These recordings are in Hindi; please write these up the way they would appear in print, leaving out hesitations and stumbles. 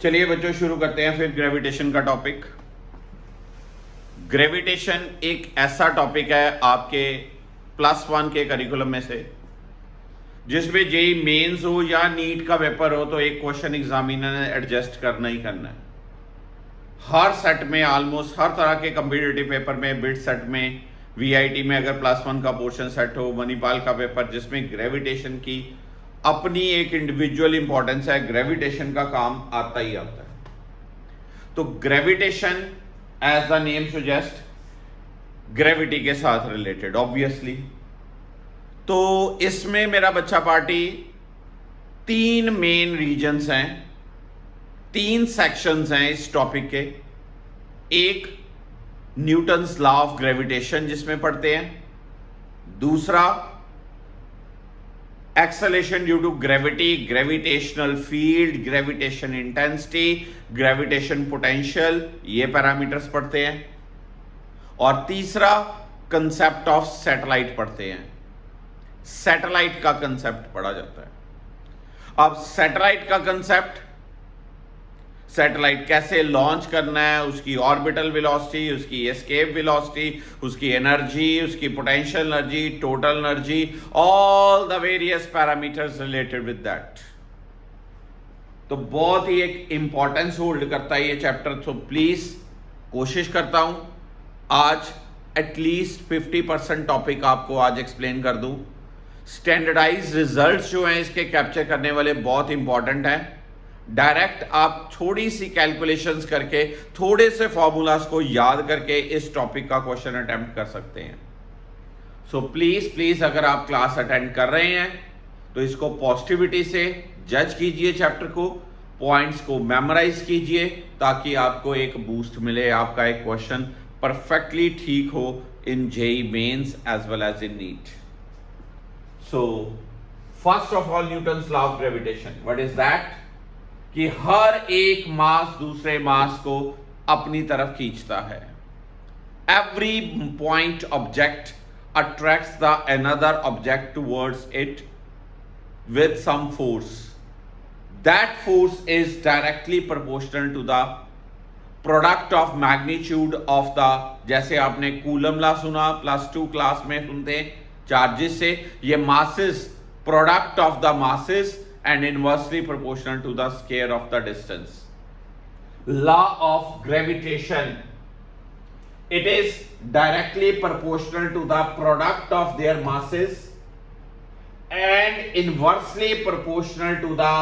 चलिए बच्चों शुरू करते हैं फिर ग्रेविटेशन का टॉपिक। ग्रेविटेशन एक ऐसा टॉपिक है आपके +1 के करिकुलम में से जिसमें जेई मेंस हो या नीट का पेपर हो तो एक क्वेश्चन एग्जामिनर ने एडजस्ट करना ही करना है। हर सेट में ऑलमोस्ट हर तरह के कंपिटिटिव पेपर में, बिट सेट में, वीआईटी में अगर +1 का पोर्शन सेट हो, मणिपाल का पेपर जिसमें ग्रेविटेशन की अपनी एक इंडिविजुअल इंपॉर्टेंस है, ग्रेविटेशन का काम आता ही आता है। तो gravitation as the name suggest gravity के साथ रिलेटेड ऑब्वियसली। तो इसमें मेरा बच्चा पार्टी 3 मेन रीजन्स हैं, 3 सेक्शंस हैं इस टॉपिक के। एक न्यूटन्स लॉ ऑफ ग्रेविटेशन जिसमें पढ़ते हैं, दूसरा acceleration due to gravity, gravitational field, gravitation intensity, gravitation potential, ये पैरामीटर्स पढ़ते हैं, और तीसरा कंसेप्ट ऑफ सैटेलाइट पढ़ते हैं। सैटेलाइट का कंसेप्ट पढ़ा जाता है। अब सैटेलाइट का कंसेप्ट, सैटेलाइट कैसे लॉन्च करना है, उसकी ऑर्बिटल वेलोसिटी, उसकी एस्केप वेलोसिटी, उसकी एनर्जी, उसकी potential energy, total energy, all the various parameters related with that. तो बहुत ही एक इंपॉर्टेंस होल्ड करता है ये चैप्टर। तो प्लीज कोशिश करता हूं आज एटलीस्ट 50% टॉपिक आपको आज एक्सप्लेन कर दूं। स्टैंडर्डाइज रिजल्ट्स जो हैं इसके कैप्चर करने वाले बहुत इंपॉर्टेंट हैं। डायरेक्ट आप थोड़ी सी कैलकुलेशंस करके, थोड़े से फॉर्मूलाज को याद करके इस टॉपिक का क्वेश्चन अटेम्प्ट कर सकते हैं। सो प्लीज अगर आप क्लास अटेंड कर रहे हैं तो इसको पॉजिटिविटी से जज कीजिए, चैप्टर को, पॉइंट्स को मेमोराइज कीजिए ताकि आपको एक बूस्ट मिले, आपका एक क्वेश्चन परफेक्टली ठीक हो in JEE mains as well as in NEET. So first of all Newton's law of gravitation, what is that? कि हर एक मास दूसरे मास को अपनी तरफ खींचता है। Every point object attracts the another object towards it with some force. That force is directly proportional to the product of magnitude of the, जैसे आपने कूलम लॉ सुना +2 क्लास में सुनते हैं, चार्जेस से, ये masses, product of the masses and inversely proportional to the square of the distance. Law of gravitation, it is directly proportional to the product of their masses and inversely proportional to the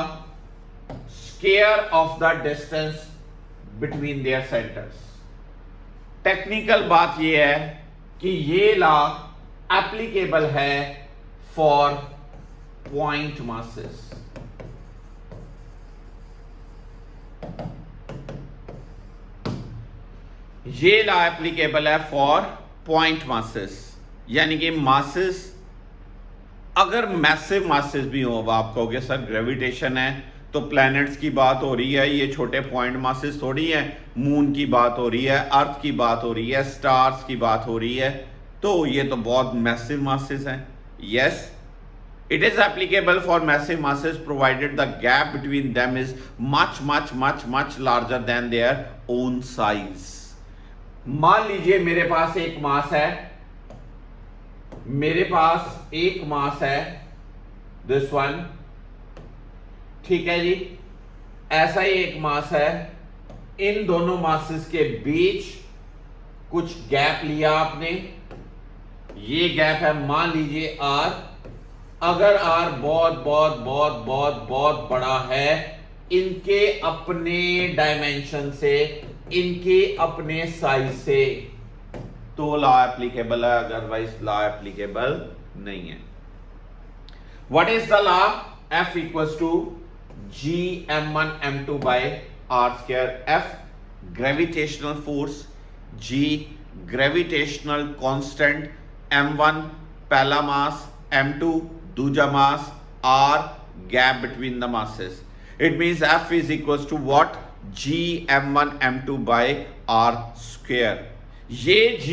square of the distance between their centers. Technical बात यह है कि ये लॉ एप्लीकेबल है फॉर पॉइंट मासेस। ये लॉ एप्लीकेबल है फॉर पॉइंट मासेस, यानी कि मासेस, अगर मैसिव मासेस भी हो। अब आप कहोगे सर ग्रेविटेशन है तो प्लैनेट्स की बात हो रही है, ये छोटे पॉइंट मासेस थोड़ी है, मून की बात हो रही है, अर्थ की बात हो रही है, स्टार्स की बात हो रही है, तो ये तो बहुत मैसिव मासेस हैं। Yes, it is applicable for massive masses provided the gap between them is much larger than their own size. मान लीजिए मेरे पास एक मास है, मेरे पास एक मास है, दिस वन, ठीक है जी, ऐसा ही एक मास है। इन दोनों मासेस के बीच कुछ गैप लिया आपने, ये गैप है मान लीजिए R। अगर R बहुत बड़ा है, इनके अपने डायमेंशन से, इनके अपने साइज से, तो लॉ एप्लीकेबल है, अदरवाइज लॉ एप्लीकेबल नहीं है। What is the law? F equals to Gm1 m2 by r²। F gravitational force, G gravitational constant, m1 पहला मास, m2 दूजा mass, R gap between the masses. It means F is equals to what? Gm1 m2 by r²। ये G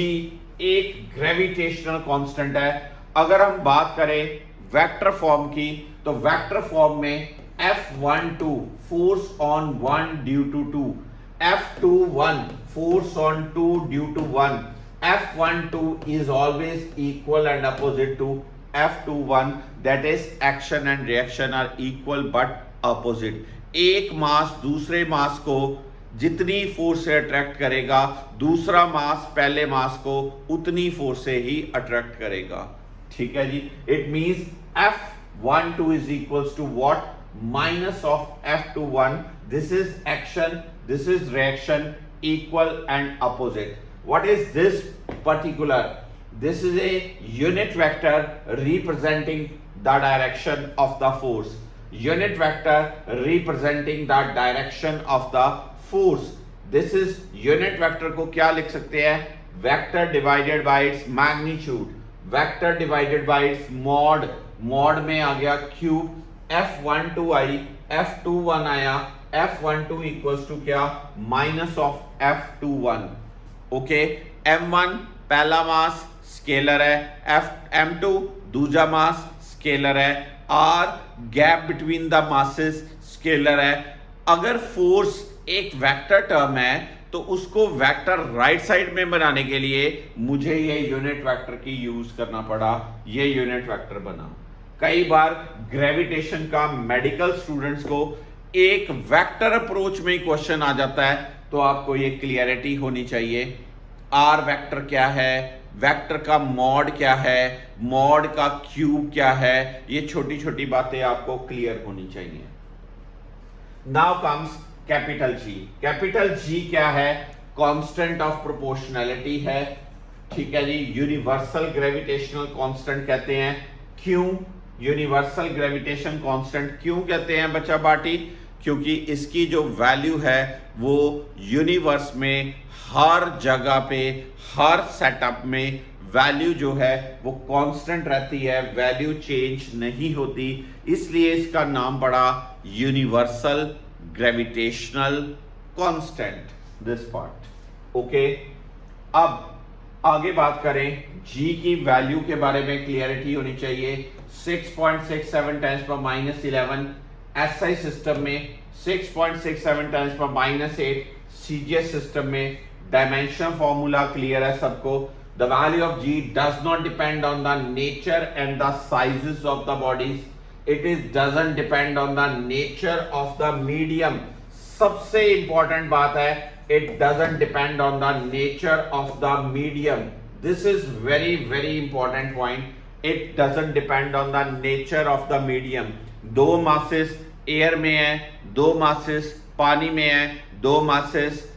एक ग्रेविटेशनल कांस्टेंट है। अगर हम बात करें वेक्टर फॉर्म की, तो वेक्टर फॉर्म में F12 force on 1 due to 2, F21 force on 2 due to 1. F12 is always equal and opposite to F21, that is action and reaction are equal but opposite. एक मास दूसरे मास को जितनी फोर्स से अट्रैक्ट करेगा, दूसरा मास पहले मास को उतनी फोर्स से ही अट्रैक्ट करेगा। ठीक है जी। It means F12 is equals to what? Minus of F21. This is action, this is reaction, equal and opposite. What is this particular? This is a unit vector representing the direction of the force. Unit vector representing the direction of the force. This is unit vector को क्या लिख सकते हैं? Vector divided by its magnitude. Vector divided by its mod. Mod में आ गया क्यूब, F12 आई, F21 आया, F12 इक्वल्स टू क्या? Minus of F21। Okay, M1 पहला मास स्केलर है, M2 दूसरा मास स्केलर है, R gap between the masses scalar है। अगर फोर्स एक वेक्टर टर्म है तो उसको वेक्टर राइट साइड में बनाने के लिए मुझे ये यूनिट वेक्टर की यूज करना पड़ा, ये यूनिट वेक्टर बना। कई बार ग्रेविटेशन का मेडिकल स्टूडेंट्स को एक वेक्टर अप्रोच में ही क्वेश्चन आ जाता है, तो आपको ये क्लियरिटी होनी चाहिए। आर वेक्टर क्या है, वेक्टर का मॉड क्या है, मॉड का क्यूब क्या है, ये छोटी छोटी बातें आपको क्लियर होनी चाहिए। Now comes capital G. Capital G क्या है? कांस्टेंट ऑफ प्रोपोर्शनैलिटी है। ठीक है जी। यूनिवर्सल ग्रेविटेशनल कांस्टेंट कहते हैं। क्यों यूनिवर्सल ग्रेविटेशन कांस्टेंट क्यों कहते हैं बच्चा बाटी? क्योंकि इसकी जो वैल्यू है वो यूनिवर्स में हर जगह पे, हर सेटअप में वैल्यू जो है वो कांस्टेंट रहती है, वैल्यू चेंज नहीं होती, इसलिए इसका नाम पड़ा universal gravitational constant, this part. Okay, अब आगे बात करें जी की वैल्यू के बारे में क्लियरिटी होनी चाहिए। 6.67 10 पर -11 एसआई सिस्टम में, 6.67 10 पर -8 सीजीएस सिस्टम में। डायमेंशन फॉर्मूला क्लियर है सबको। The value of G does not depend on the nature and the sizes of the bodies. It doesn't depend on the nature of the medium. सबसे important बात है, it doesn't depend on the nature of the medium. This is very very important point. It doesn't depend on the nature of the medium. दो masses एयर में है, दो masses पानी में है, दो masses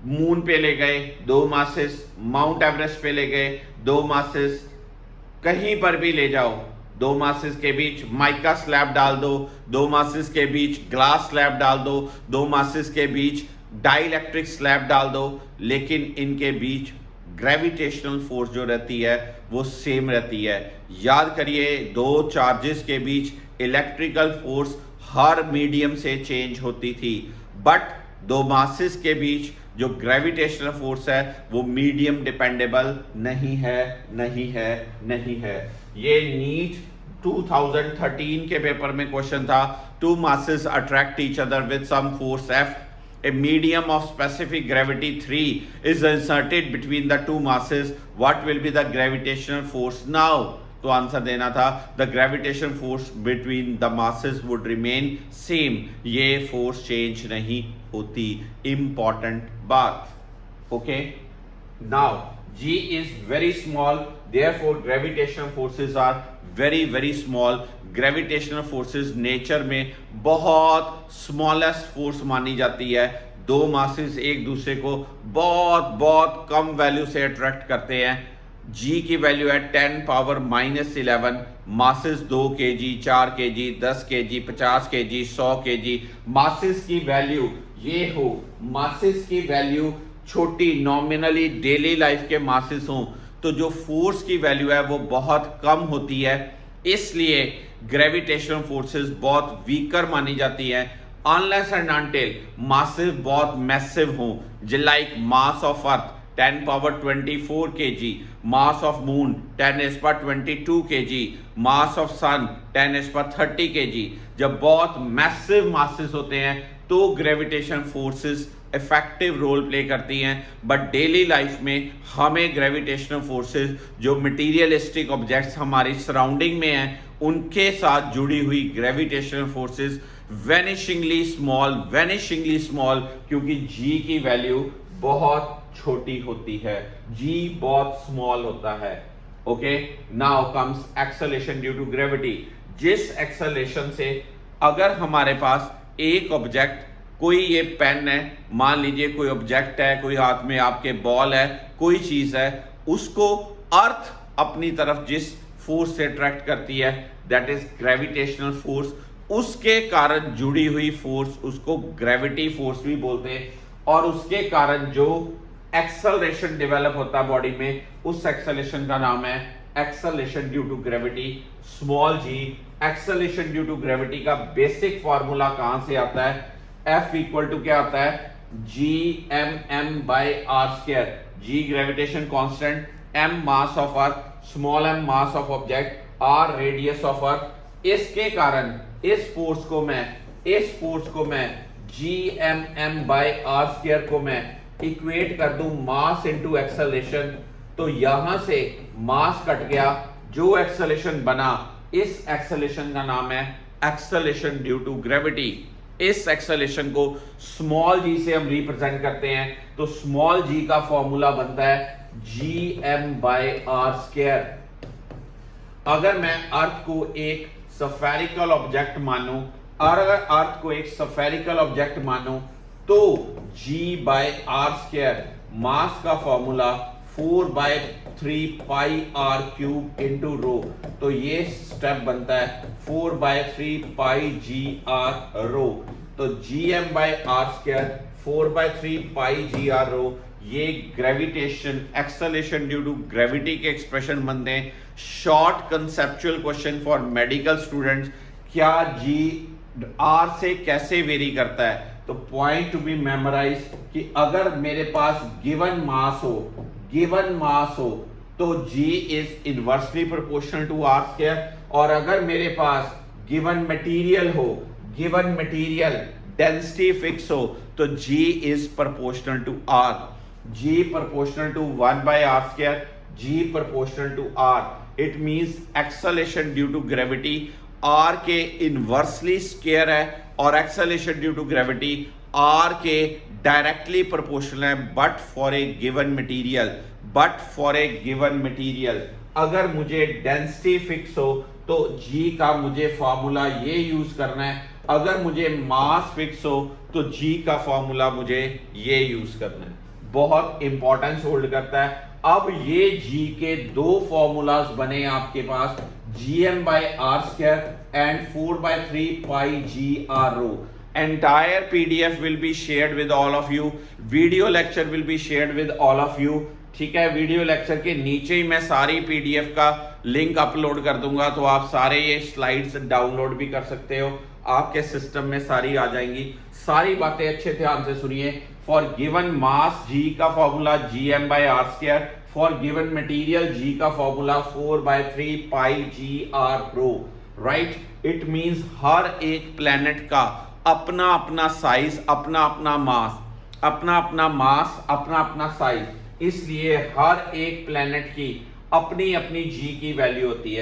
मून पे ले गए, दो मासेस माउंट एवरेस्ट पे ले गए, दो मासेस कहीं पर भी ले जाओ, दो मासेस के बीच माइका स्लैब डाल दो, दो मासेस के बीच ग्लास स्लैब डाल दो, दो मासेस के बीच डाइलेक्ट्रिक स्लैब डाल दो, लेकिन इनके बीच ग्रेविटेशनल फोर्स जो रहती है वो सेम रहती है। याद करिए, दो चार्जेस के बीच इलेक्ट्रिकल फोर्स हर मीडियम से चेंज होती थी, बट दो मासेस के बीच जो ग्रेविटेशनल फोर्स है वो मीडियम डिपेंडेबल नहीं है, नहीं है, नहीं है। ये नीट 2013 के पेपर में क्वेश्चन था। Two masses attract each other with some force F. A medium of specific gravity 3 is inserted between the two masses. What will be the gravitational force now? तो आंसर देना था the gravitation force between the masses would remain same. ये फोर्स चेंज नहीं होती, इंपॉर्टेंट बात। Okay, now G is very small, therefore gravitational forces are very very small. Gravitational forces nature में बहुत स्मॉलेस्ट फोर्स मानी जाती है। दो मासेस एक दूसरे को बहुत बहुत कम वैल्यू से अट्रैक्ट करते हैं। G की वैल्यू है 10 power -11, masses 2 kg, 4 kg, 10 kg, 50 kg, 100 kg। Masses की वैल्यू ये हो, मासेस की वैल्यू छोटी नॉमिनली डेली लाइफ के मासेस हों तो जो फोर्स की वैल्यू है वो बहुत कम होती है, इसलिए ग्रेविटेशनल फोर्सेस बहुत वीकर मानी जाती हैं अनलेस एंड अनटिल मासेस बहुत मैसिव हों, like mass of earth 10 power 24 kg, mass of moon 10 is पर 22 kg, mass of sun 10 is पर 30 kg। जब बहुत मैसिव मासेस होते हैं तो gravitation forces effective role play करती हैं, बट डेली लाइफ में हमें ग्रेविटेशनल फोर्सेस जो मटीरियलिस्टिक ऑब्जेक्ट्स हमारी सराउंडिंग में हैं उनके साथ जुड़ी हुई ग्रेविटेशनल फोर्सेस वेनिशिंगली स्मॉल, क्योंकि जी की वैल्यू बहुत छोटी होती है, जी बहुत स्मॉल होता है। Okay, now comes acceleration due to gravity. जिस एक्सेलरेशन से अगर हमारे पास एक ऑब्जेक्ट, कोई ये पेन है, मान लीजिए कोई ऑब्जेक्ट है, कोई हाथ में आपके बॉल है, कोई चीज है, उसको अर्थ अपनी तरफ जिस फोर्स से अट्रैक्ट करती है दैट इज ग्रेविटेशनल फोर्स, उसके कारण जुड़ी हुई फोर्स उसको ग्रेविटी फोर्स भी बोलते हैं, और उसके कारण जो एक्सेलरेशन डेवलप होता है बॉडी में उस एक्सेलरेशन का नाम है acceleration due to gravity, small g. Acceleration due to gravity का बेसिक फॉर्मूला कहां से आता है? F इक्वल टू क्या आता है? Gm/r²। G gravitation constant, m mass of earth, small m mass of object, r radius of अर्थ। इसके कारण इस फोर्स को मैं Gmm/r² को मैं इक्वेट कर दूं मास इनटू एक्सेलरेशन, तो यहां से मास कट गया, जो एक्सेलरेशन बना इस एक्सेलरेशन का नाम है एक्सेलरेशन ड्यू टू ग्रेविटी। इस एक्सेलरेशन को स्मॉल जी से हम रिप्रेजेंट करते हैं, तो स्मॉल जी का फॉर्मूला बनता है Gm/r²। अगर मैं अर्थ को एक स्फेरिकल ऑब्जेक्ट मानूं, तो G/r², मास का फॉर्मूला 4/3πr³ इंटू रो, तो ये स्टेप बनता है 4/3πgr रो। तो Gm/r², 4/3πgr रो, ये gravitation acceleration due to gravity के एक्सप्रेशन बनते हैं। Short conceptual question for medical students, क्या जी आर से कैसे वेरी करता है? तो पॉइंट टू बी मेमोराइज कि अगर मेरे पास गिवन मास हो तो G is inversely proportional to r², और अगर मेरे पास गिवन मटेरियल डेंसिटी फिक्स हो तो G is proportional to r। G proportional to 1/r², G proportional to r। It means acceleration due to gravity r के इनवर्सली स्क्वायर है और acceleration due to gravity r के डायरेक्टली प्रोपोर्शनल है, but for a given material. अगर मुझे डेंसिटी फिक्स हो तो G का मुझे फॉर्मूला ये यूज करना है, अगर मुझे मास फिक्स हो तो G का फॉर्मूला मुझे ये यूज करना है। बहुत इंपॉर्टेंस होल्ड करता है। अब ये G के दो फॉर्मूलाज बने आपके पास, Gm/r² and 4/3πgr row. Entire PDF will be shared with all of you. Video lecture will be shared with all of you. ठीक है, वीडियो लेक्चर के नीचे ही मैं सारी PDF का लिंक अपलोड कर दूंगा, तो आप सारे ये स्लाइड्स डाउनलोड भी कर सकते हो, आपके सिस्टम में सारी आ जाएंगी। सारी बातें अच्छे ध्यान से सुनिए। फॉर गिवन मास G का formula Gm/r², for given material G का formula 4/3πgr rho. Right, it means हर एक प्लेनेट का अपना अपना साइज, अपना अपना साइज, इसलिए हर एक प्लेनेट की अपनी अपनी G की वैल्यू होती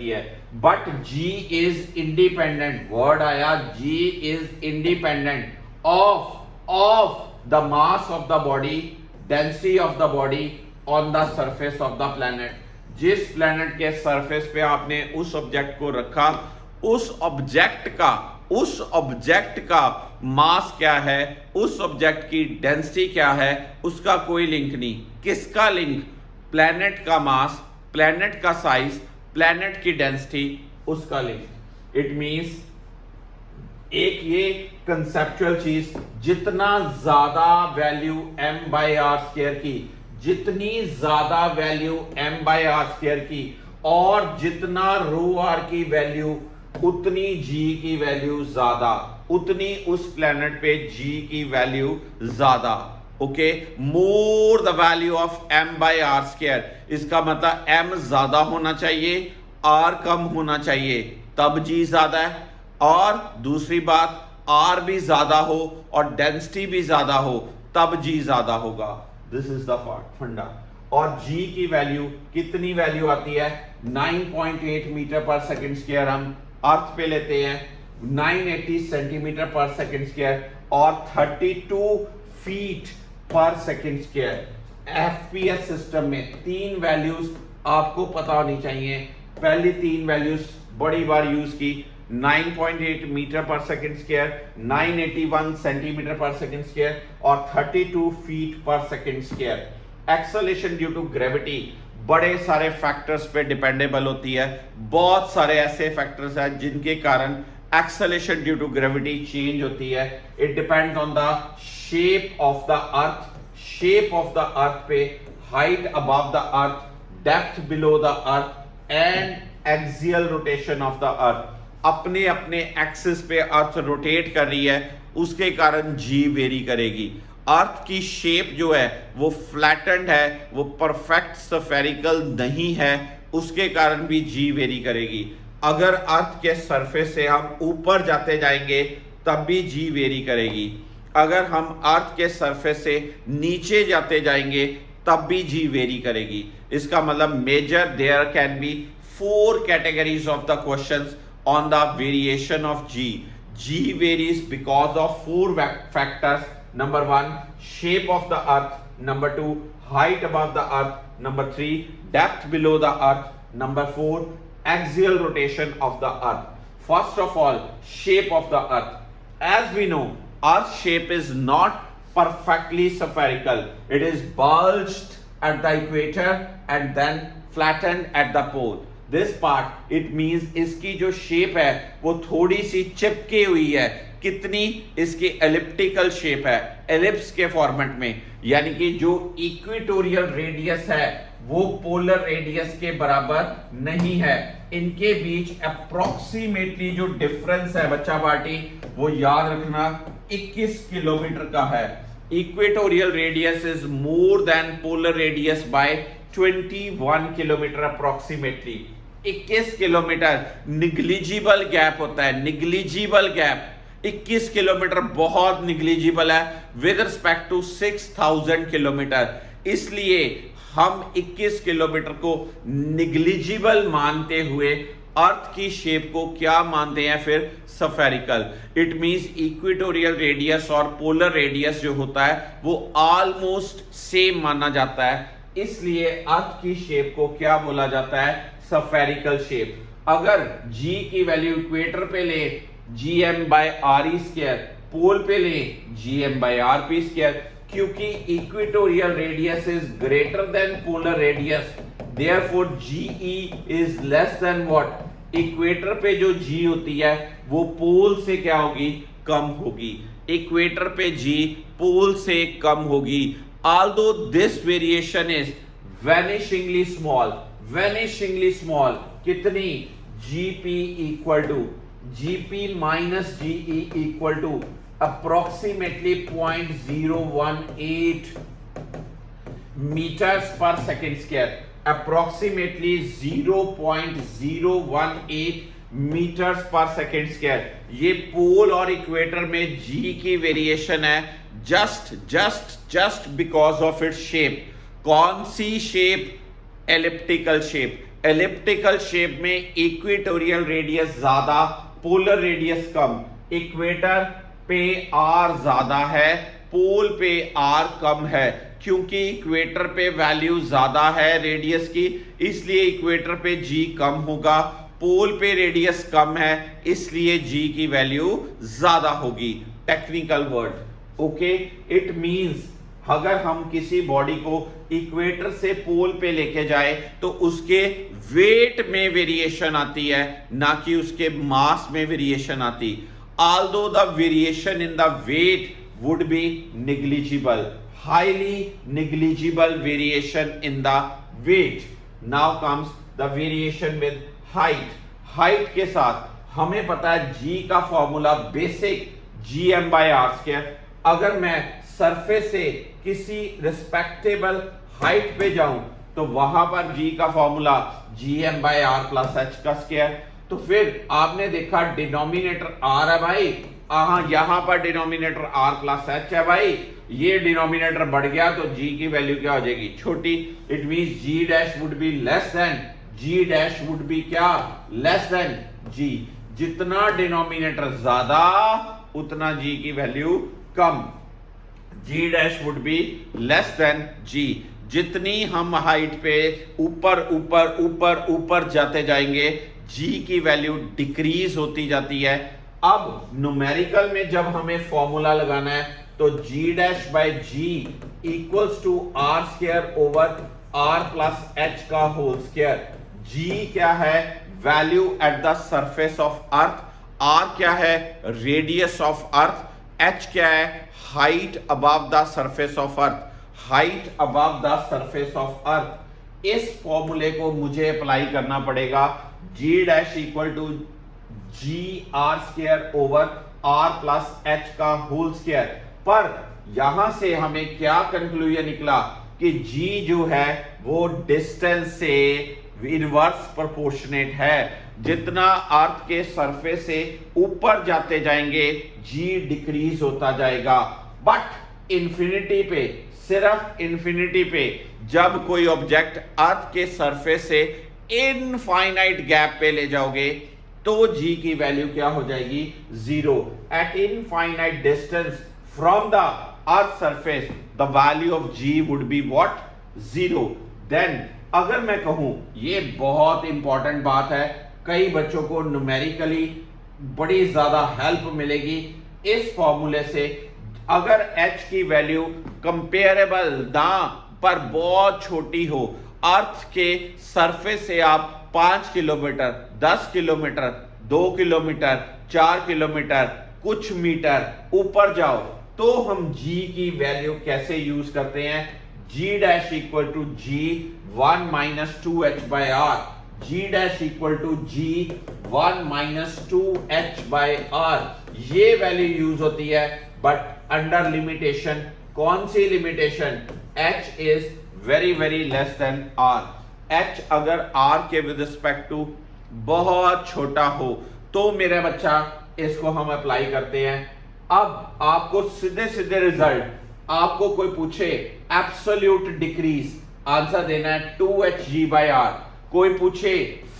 है, but G is independent. Word आया, G is independent of the mass of the body, density of the body on the surface of the planet. जिस प्लेनेट के सरफेस पे आपने उस ऑब्जेक्ट को रखा, उस ऑब्जेक्ट का मास क्या है, उस ऑब्जेक्ट की डेंसिटी क्या है, उसका कोई लिंक नहीं। किसका लिंक? प्लेनेट का मास, प्लेनेट का साइज, प्लेनेट की डेंसिटी, उसका लिंक। इट मींस एक ये कंसेप्चुअल चीज, जितना ज्यादा वैल्यू m/r² की, जितनी ज्यादा वैल्यू m/r² की, और जितना ρr की वैल्यू, उतनी G की वैल्यू ज्यादा, उतनी उस प्लेनेट पे G की वैल्यू ज्यादा। Okay, more the value of m by are square, इसका मतलब m ज्यादा होना चाहिए, r कम होना चाहिए, तब g ज्यादा है। और दूसरी बात, r भी ज्यादा हो और डेंसिटी भी ज्यादा हो, तब g ज्यादा होगा। दिस इज द फंडा। और g की वैल्यू कितनी वैल्यू आती है? 9.8 मीटर पर सेकंड स्क्वायर हम अर्थ पे लेते हैं, 980 सेंटीमीटर पर सेकंड स्क्वायर और 32 feet per second square. FPS system में तीन वैल्यूज आपको पता होनी चाहिए। पहली तीन वैल्यूज बड़ी बार यूज की, 9.8 metre per second square, 981 centimetre per second square और 32 feet per second square. Acceleration due to gravity बड़े सारे फैक्टर्स पे डिपेंडेबल होती है। बहुत सारे ऐसे फैक्टर्स हैं जिनके कारण acceleration due to gravity change होती है। It depends on the shape of the earth, shape of the earth पे, height above the earth, depth below the earth and axial rotation of the earth. अपने अपने एक्सिस पे अर्थ रोटेट कर रही है, उसके कारण जी वेरी करेगी। अर्थ की शेप जो है वो फ्लैटेंड है, वो परफेक्ट स्फेरिकल नहीं है, उसके कारण भी जी वेरी करेगी। अगर अर्थ के सरफेस से हम ऊपर जाते जाएंगे तब भी जी वेरी करेगी। अगर हम अर्थ के सरफेस से नीचे जाते जाएंगे तब भी जी वेरी करेगी। इसका मतलब major there can be 4 categories of the questions on the variation of g. G varies because of 4 factors. Number 1, shape of the earth. Number 2, height above the earth. Number 3, depth below the earth. Number 4, axial rotation of the earth. First of all, shape of the earth. As we know, earth's shape is not perfectly spherical. It is bulged at the equator and then flattened at the pole. This part, it means इसकी जो शेप है वो थोड़ी सी चिपकी हुई है। कितनी? इसकी एलिप्टिकल शेप है, एलिप्स के फॉर्मेट में, यानी कि जो इक्वेटोरियल रेडियस है वो पोलर रेडियस के बराबर नहीं है। इनके बीच अप्रोक्सीमेटली जो डिफरेंस है बच्चा पार्टी, वो याद रखना 21 किलोमीटर का है। Equatorial radius is more than polar radius by 21 kilometre approximately. 21 kilometre negligible gap होता है, निग्लिजिबल गैप। 21 किलोमीटर बहुत निग्लिजिबल है विद रिस्पेक्ट टू 6000 किलोमीटर। इसलिए हम 21 किलोमीटर को निग्लिजिबल मानते हुए अर्थ की शेप को क्या मानते हैं फिर? Spherical. It means equatorial radius और पोलर रेडियस जो होता है वो ऑलमोस्ट सेम माना जाता है, इसलिए अर्थ की शेप को क्या बोला जाता है? Spherical shape. अगर g की वैल्यू इक्वेटर पे ले gm बाय re स्क्वायर, पोल पे ले gm बाय rp स्क्वायर, क्योंकि equatorial radius is greater than polar radius, therefore ge is less than what? Equator पे जो g होती है वो पोल से क्या होगी? कम होगी। इक्वेटर पे g पोल से कम होगी। Although this variation is vanishingly small, vanishingly small, कितनी? Gp equal to Gp minus Ge equal to approximately 0.018 meters per second square, approximately 0.018 meters per second square। ये पोल और इक्वेटर में G की वेरिएशन है just because of its shape। कौन सी shape? Elliptical shape. Elliptical shape में इक्वेटोरियल रेडियस ज्यादा, पोलर रेडियस कम। इक्वेटर पे r ज्यादा है, पोल पे r कम है। क्योंकि इक्वेटर पे वैल्यू ज्यादा है रेडियस की, इसलिए इक्वेटर पे g कम होगा। पोल पे रेडियस कम है, इसलिए g की वैल्यू ज्यादा होगी। Technical word, okay. It means अगर हम किसी बॉडी को इक्वेटर से पोल पे लेके जाए तो उसके वेट में वेरिएशन आती है, ना कि उसके मास में वेरिएशन आती। Although the variation in the weight would be negligible, highly negligible variation in the weight. Now comes the variation with height. Height के साथ हमें पता है g का formula basic gm by r square, अगर मैं सरफेस से किसी रिस्पेक्टेबल हाइट पे जाऊं तो वहां पर जी का फॉर्मूला gm/r प्लस एच का स्क्वायर। तो फिर आपने देखा डिनोमिनेटर r है भाई, यहां पर डिनोमिनेटर r प्लस एच है भाई, ये डिनोमिनेटर बढ़ गया तो g की वैल्यू क्या हो जाएगी, छोटी। It means g dash would be less than, g dash would be क्या, लेस देन g। जितना डिनोमिनेटर ज्यादा उतना g की value come, g dash would be less than g। जितनी हम हाइट पे ऊपर ऊपर ऊपर ऊपर जाते जाएंगे g की वैल्यू डिक्रीज होती जाती है। अब न्यूमेरिकल में जब हमें फॉर्मूला लगाना है तो g dash by g equals to r square over r plus h का होल स्क्वायर। g क्या है, value at the surface of earth, r क्या है, रेडियस ऑफ अर्थ, h क्या है, height above the surface of earth, height above the surface of earth. इस फॉर्मूले को मुझे अप्लाई करना पड़ेगा, g dash equal to G R square over R plus H का होल स्क्वायर। पर यहां से हमें क्या कंक्लूजन निकला कि g जो है वो डिस्टेंस से इनवर्स प्रोपोर्शनेट है। जितना अर्थ के सरफेस से ऊपर जाते जाएंगे g डिक्रीज होता जाएगा। बट इंफिनिटी पे, सिर्फ इंफिनिटी पे जब कोई ऑब्जेक्ट अर्थ के सरफेस से इनफाइनाइट गैप पे ले जाओगे तो g की वैल्यू क्या हो जाएगी, zero. At infinite distance from the earth surface the value of g would be what, zero. Then अगर मैं कहूं, ये बहुत इंपॉर्टेंट बात है, कई बच्चों को न्यूमेरिकली बड़ी ज्यादा हेल्प मिलेगी इस फॉर्मूले से। अगर h की वैल्यू कंपेरेबल ना पर बहुत छोटी हो, अर्थ के सरफेस से आप 5 किलोमीटर, 10 किलोमीटर, 2 किलोमीटर, 4 किलोमीटर, कुछ मीटर ऊपर जाओ तो हम g की वैल्यू कैसे यूज करते हैं, g dash equal to g 1 minus 2h by r, g dash equal to g 1 minus 2h by r। ये वैल्यू यूज होती है, बट अंडर लिमिटेशन। कौन सी limitation, h is very very less than r। h अगर r के विद रिस्पेक्ट टू बहुत छोटा हो तो मेरा बच्चा इसको हम अप्लाई करते हैं। अब आपको सीधे सीधे रिजल्ट, आपको कोई पूछे एब्सोल्यूट डिक्रीज, आंसर देना है 2hg बाय r। कोई पूछे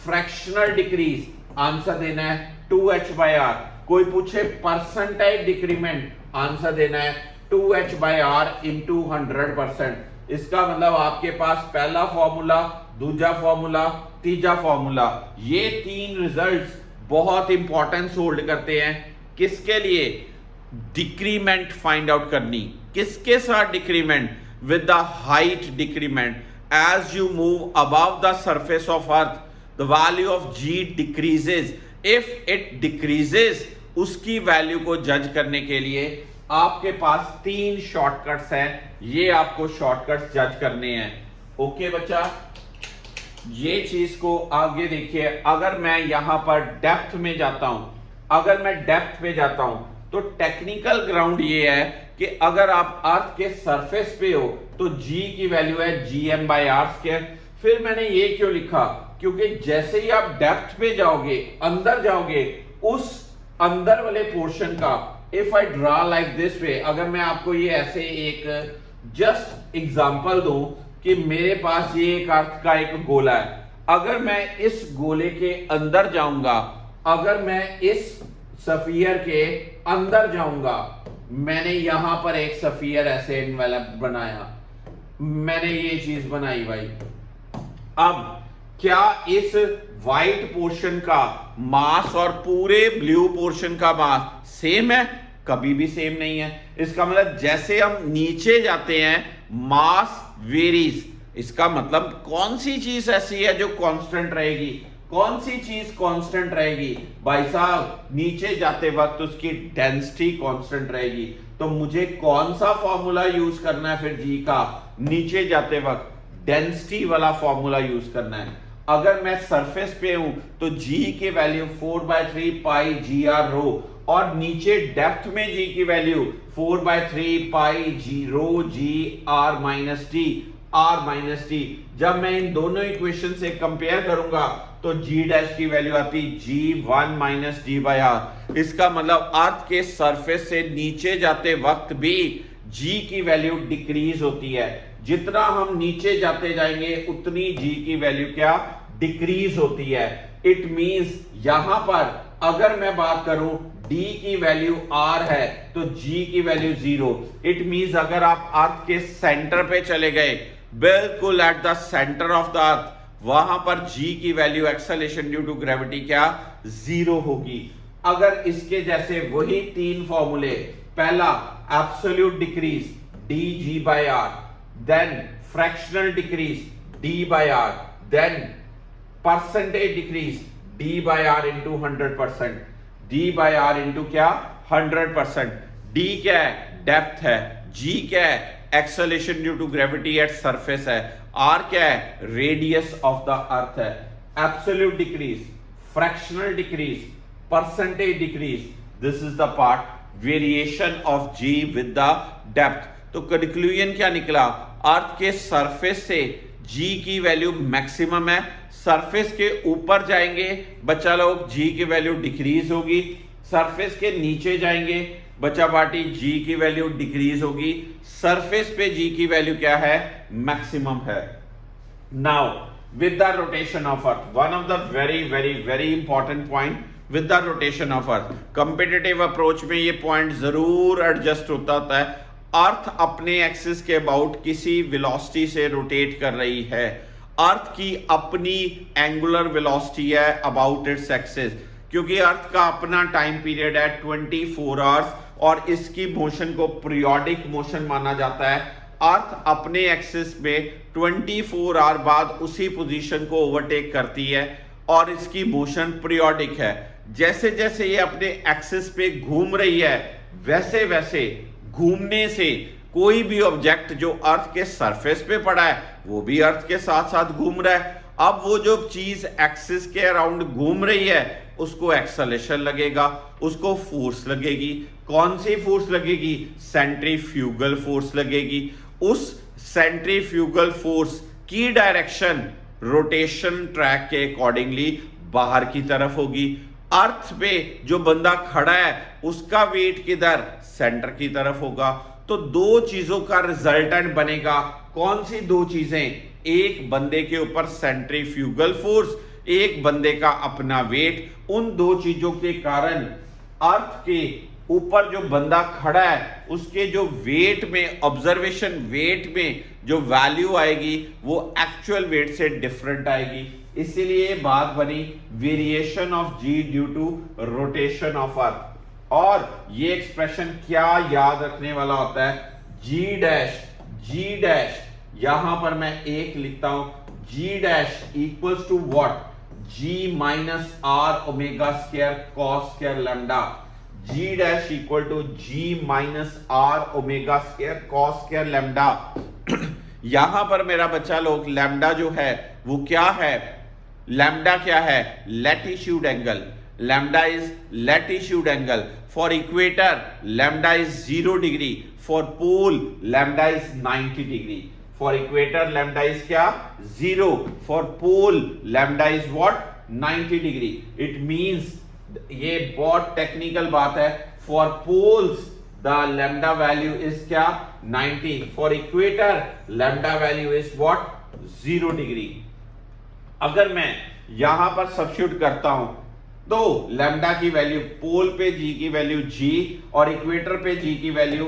फ्रैक्शनल डिक्रीज, आंसर देना है 2h बाय r। कोई पूछे परसेंटाइल डिक्रीमेंट, आंसर देना है 2h बाय r इंटू 100%। इसका मतलब आपके पास पहला फॉर्मूला, दूसरा फॉर्मूला, तीसरा फॉर्मूला, ये तीन रिजल्ट्स बहुत इंपॉर्टेंस होल्ड करते हैं। किसके लिए, डिक्रीमेंट फाइंड आउट करनी। किसके साथ decrement, with the height decrement. As you move above the surface of earth the value of g decreases. If it decreases, उसकी वैल्यू को जज करने के लिए आपके पास 3 शॉर्टकट्स हैं, ये आपको शॉर्टकट्स जज करने हैं। ओके बच्चा, ये चीज को आगे देखिए। अगर मैं यहां पर डेप्थ में जाता हूं, अगर मैं डेप्थ पे जाता हूं तो टेक्निकल ग्राउंड ये है कि अगर आप अर्थ के सरफेस पे हो तो g की वैल्यू है gm/r²। फिर मैंने ये क्यों लिखा, क्योंकि जैसे ही आप डेप्थ पे जाओगे, अंदर जाओगे, उस अंदर वाले पोर्शन का, if I draw like this way, अगर मैं आपको ये ऐसे एक जस्ट एग्जांपल दूं कि मेरे पास ये एक अर्थ का एक गोला है, अगर मैं इस गोले के अंदर जाऊंगा, अगर मैं इस सफियर के अंदर जाऊंगा, मैंने यहां पर एक सफियर ऐसे एनवेलप बनाया, मैंने ये चीज बनाई भाई। अब क्या इस व्हाइट पोर्शन का मास और पूरे ब्लू पोर्शन का मास सेम है? कभी भी सेम नहीं है। इसका मतलब जैसे हम नीचे जाते हैं मास वेरीज। इसका मतलब कौन सी चीज ऐसी है जो कांस्टेंट रहेगी, कौन सी चीज कांस्टेंट रहेगी भाई साहब, नीचे जाते वक्त उसकी डेंसिटी कांस्टेंट रहेगी। तो मुझे कौन सा फॉर्मूला यूज करना है फिर जी का, नीचे जाते वक्त डेंसिटी वाला फॉर्मूला यूज करना है। अगर मैं सरफेस पे हूं तो g की वैल्यू 4/3 पाई gr रो, और नीचे डेप्थ में g की वैल्यू 4/3 पाई जी रो जी r माइनस टी। जब मैं इन दोनों इक्वेशन से कंपेयर करूंगा तो g डैश की वैल्यू आती g1 minus D by are. इसका मतलब अर्थ के सरफेस से नीचे जाते वक्त भी g की वैल्यू डिक्रीज होती है। जितना हम नीचे जाते जाएंगे उतनी g की वैल्यू क्या डिक्रीज होती है। इट मींस यहां पर अगर मैं बात करूं d की वैल्यू r है तो g की वैल्यू 0। इट मींस अगर आप अर्थ के सेंटर पे चले गए, बिल्कुल at the centre of the earth, वहां पर g की value acceleration due to gravity क्या 0 होगी। अगर इसके जैसे वही तीन फॉर्मूले, पहला absolute decrease dg by r, then fractional decrease d by r, then percentage decrease d by r into 100%, d by r into क्या 100%। d क्या है डेप्थ है, g क्या है acceleration due to gravity at surface है, r क्या है रेडियस ऑफ द अर्थ है। Absolute decrease, fractional decrease, percentage decrease, this is the part variation of g with the depth. तो कंक्लूजन क्या निकला, अर्थ के सरफेस से g की वैल्यू मैक्सिमम है, सरफेस के ऊपर जाएंगे बच्चा लोग g की वैल्यू डिक्रीज होगी, सरफेस के नीचे जाएंगे बच्चा पार्टी g की वैल्यू डिक्रीज होगी, सरफेस पे g की वैल्यू क्या है मैक्सिमम है। Now with the rotation of earth, one of the very very very important point with the rotation of earth, competitive approach में ये पॉइंट जरूर एडजस्ट होता है। अर्थ अपने एक्सिस के अबाउट किसी वेलोसिटी से रोटेट कर रही है, अर्थ की अपनी एंगुलर वेलोसिटी है अबाउट इट्स एक्सिस, क्योंकि अर्थ का अपना टाइम पीरियड है 24 आवर्स और इसकी मोशन को पीरियोडिक मोशन माना जाता है। अर्थ अपने एक्सिस में 24 आवर बाद उसी पोजीशन को ओवरटेक करती है और इसकी मोशन पीरियोडिक है। जैसे जैसे ये अपने एक्सिस पे घूम रही है वैसे वैसे घूमने से कोई भी ऑब्जेक्ट जो अर्थ के सरफेस पे पड़ा है वो भी अर्थ के साथ साथ घूम रहा है। अब वो जो चीज एक्सिस के अराउंड घूम रही है उसको एक्सेलरेशन लगेगा, उसको फोर्स लगेगी। कौन सी फोर्स लगेगी, सेंट्रीफ्यूगल फोर्स लगेगी। उस सेंट्रीफ्यूगल फोर्स की डायरेक्शन रोटेशन ट्रैक के अकॉर्डिंगली बाहर की तरफ होगी। अर्थ पे जो बंदा खड़ा है उसका वेट किधर, सेंटर की तरफ होगा। तो दो चीजों का रिजल्टेंट बनेगा। कौन सी दो चीजें, एक बंदे के ऊपर सेंट्रीफ्यूगल फोर्स, एक बंदे का अपना वेट। उन दो चीजों के कारण अर्थ के ऊपर जो बंदा खड़ा है उसके जो वेट में, ऑब्जर्वेशन वेट में जो वैल्यू आएगी वो एक्चुअल वेट से डिफरेंट आएगी। इसीलिए बात बनी variation of G due to rotation of earth. और ये एक्सप्रेशन क्या याद रखने वाला होता है, जी डैश यहां पर मैं एक लिखता हूं, g dash equals to what, g minus are omega square cos square lambda. G dash equal to g minus are omega square cos square lambda. यहां पर मेरा बच्चा लोग लैम्डा जो है वो क्या है, लैम्डा क्या है, latitude angle. Lambda is latitude angle. For equator lambda is 0 degree, for pole lambda is 90 degree. For equator lambda is क्या 0, for pole lambda is what 90 degree. It means, ये बहुत टेक्निकल बात है, for poles the lambda value is क्या 90, for equator lambda value is what 0 degree. अगर मैं यहां पर सब्स्टिट्यूट करता हूं तो लैम्डा की वैल्यू, पोल पे जी की वैल्यू जी और इक्वेटर पे जी की value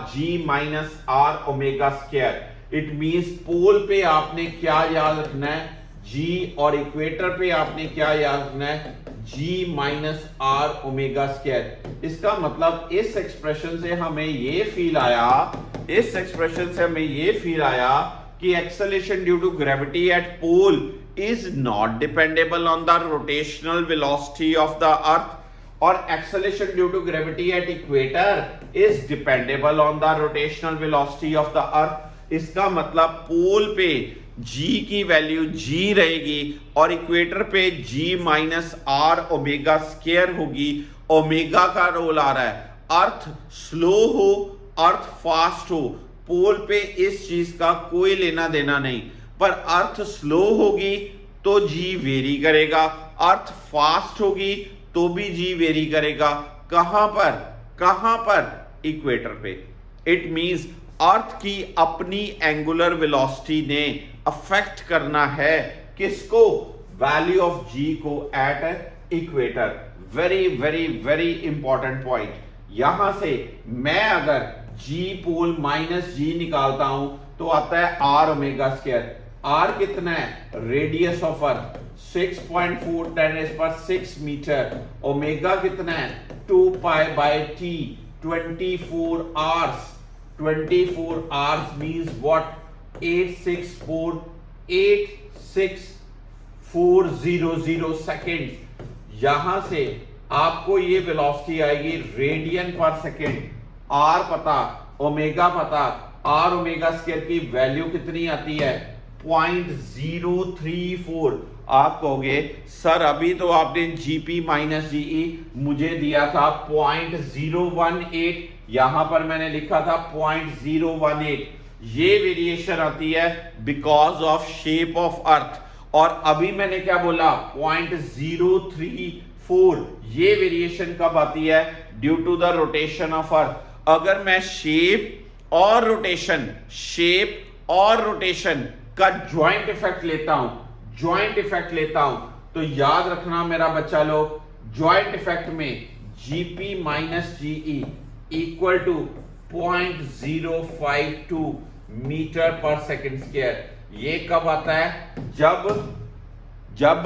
ji minus are omega square. It means पोल पे आपने क्या याद रखना है, जी, और इक्वेटर पे आपने क्या याद रखना है, जी माइनस आर ओमेगा स्क्वायर। इसका मतलब इस एक्सप्रेशन से हमें ये फील आया, इस एक्सप्रेशन से हमें ये फील आया कि acceleration due to gravity at pole is not dependable on the rotational velocity of the earth or acceleration due to gravity at equator is dependable on the rotational velocity of the earth। इसका मतलब पोल पे g की वैल्यू g रहेगी और इक्वेटर पे g minus are omega square होगी ओमेगा का रोल आ रहा है। अर्थ स्लो हो, अर्थ फास्ट हो, पोल पे इस चीज का कोई लेना देना नहीं, पर अर्थ स्लो होगी तो जी वेरी करेगा, अर्थ फास्ट होगी तो भी जी वेरी करेगा। कहां पर? कहां पर? इक्वेटर पे। इट मींस अर्थ की अपनी एंगुलर वेलोसिटी ने अफेक्ट करना है किसको? वैल्यू ऑफ जी को at equator. Very very very important point. यहां से मैं अगर जी पोल माइनस जी निकालता हूं तो आता है आर ओमेगा स्क्वायर। आर कितना है? Radius of earth 6.4 10⁶ metre. Omega कितना है? 2 pi by T 24 hours. 24 hours means what? 86400 second. यहां से आपको ये वेलोसिटी आएगी रेडियन पर सेकेंड। आर पता, ओमेगा पता, आर ओमेगा स्क्वायर की वैल्यू कितनी आती है? 0.034। आप कहोगे सर अभी तो आपने जीपी माइनस जीई मुझे दिया था 0.018, यहां पर मैंने लिखा था 0.018। ये वेरिएशन आती है because of shape of earth. और अभी मैंने क्या बोला? 0.034। ये वेरिएशन कब आती है? Due to the rotation of earth. अगर मैं शेप और रोटेशन का ज्वाइंट इफेक्ट लेता हूं, तो याद रखना मेरा बच्चा लोग, ज्वाइंट इफेक्ट में GP minus GE equal to 0.052 metre per second square. ये कब आता है? जब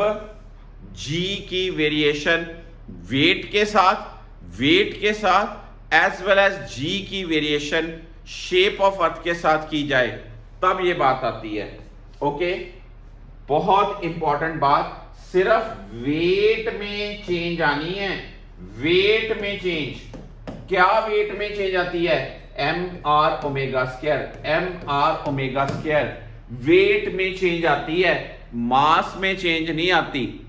जी की वेरिएशन वेट के साथ एज वेल एज जी की वेरिएशन शेप ऑफ अर्थ के साथ की जाए, तब ये बात आती है। ओके, बहुत इंपॉर्टेंट बात, सिर्फ वेट में चेंज आनी है। वेट में चेंज, क्या वेट में चेंज आती है? M R omega square. Weight में चेंज आती है, मास में चेंज नहीं आती।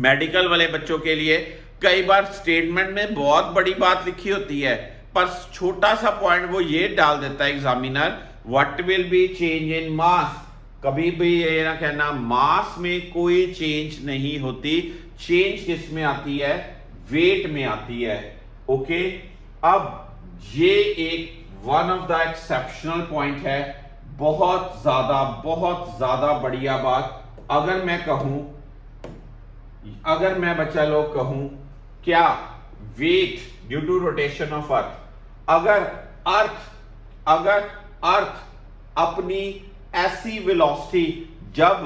मेडिकल वाले बच्चों के लिए कई बार स्टेटमेंट में बहुत बड़ी बात लिखी होती है, पर छोटा सा पॉइंट वो ये डाल देता है examiner, what will be change in mass. कभी भी ये ना कहना मास में कोई चेंज नहीं होती, चेंज किस में आती है? वेट में आती है। ओके, अब ये एक one of the exceptional point है, बहुत ज्यादा बढ़िया बात। अगर मैं बच्चा लोग कहूं क्या? Weight due to rotation of earth. अगर अर्थ अपनी ऐसी वेलोसिटी, जब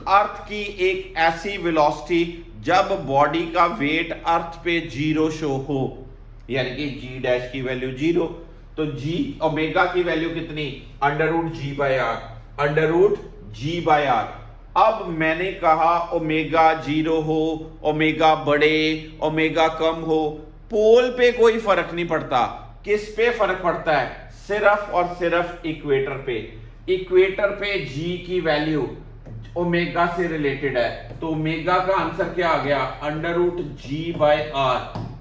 अर्थ की एक ऐसी वेलोसिटी जब बॉडी का वेट अर्थ पे 0 शो हो, यानी कि जी डैश की वैल्यू 0, तो जी ओमेगा की वैल्यू कितनी? Under root G by R. अब मैंने कहा ओमेगा 0 हो, ओमेगा बढ़े, ओमेगा कम हो, पोल पे कोई फर्क नहीं पड़ता। किस पे फर्क पड़ता है? सिर्फ और सिर्फ इक्वेटर पे। इक्वेटर पे जी की वैल्यू ओमेगा से रिलेटेड है, तो ओमेगा का आंसर क्या आ गया? Under root G by R.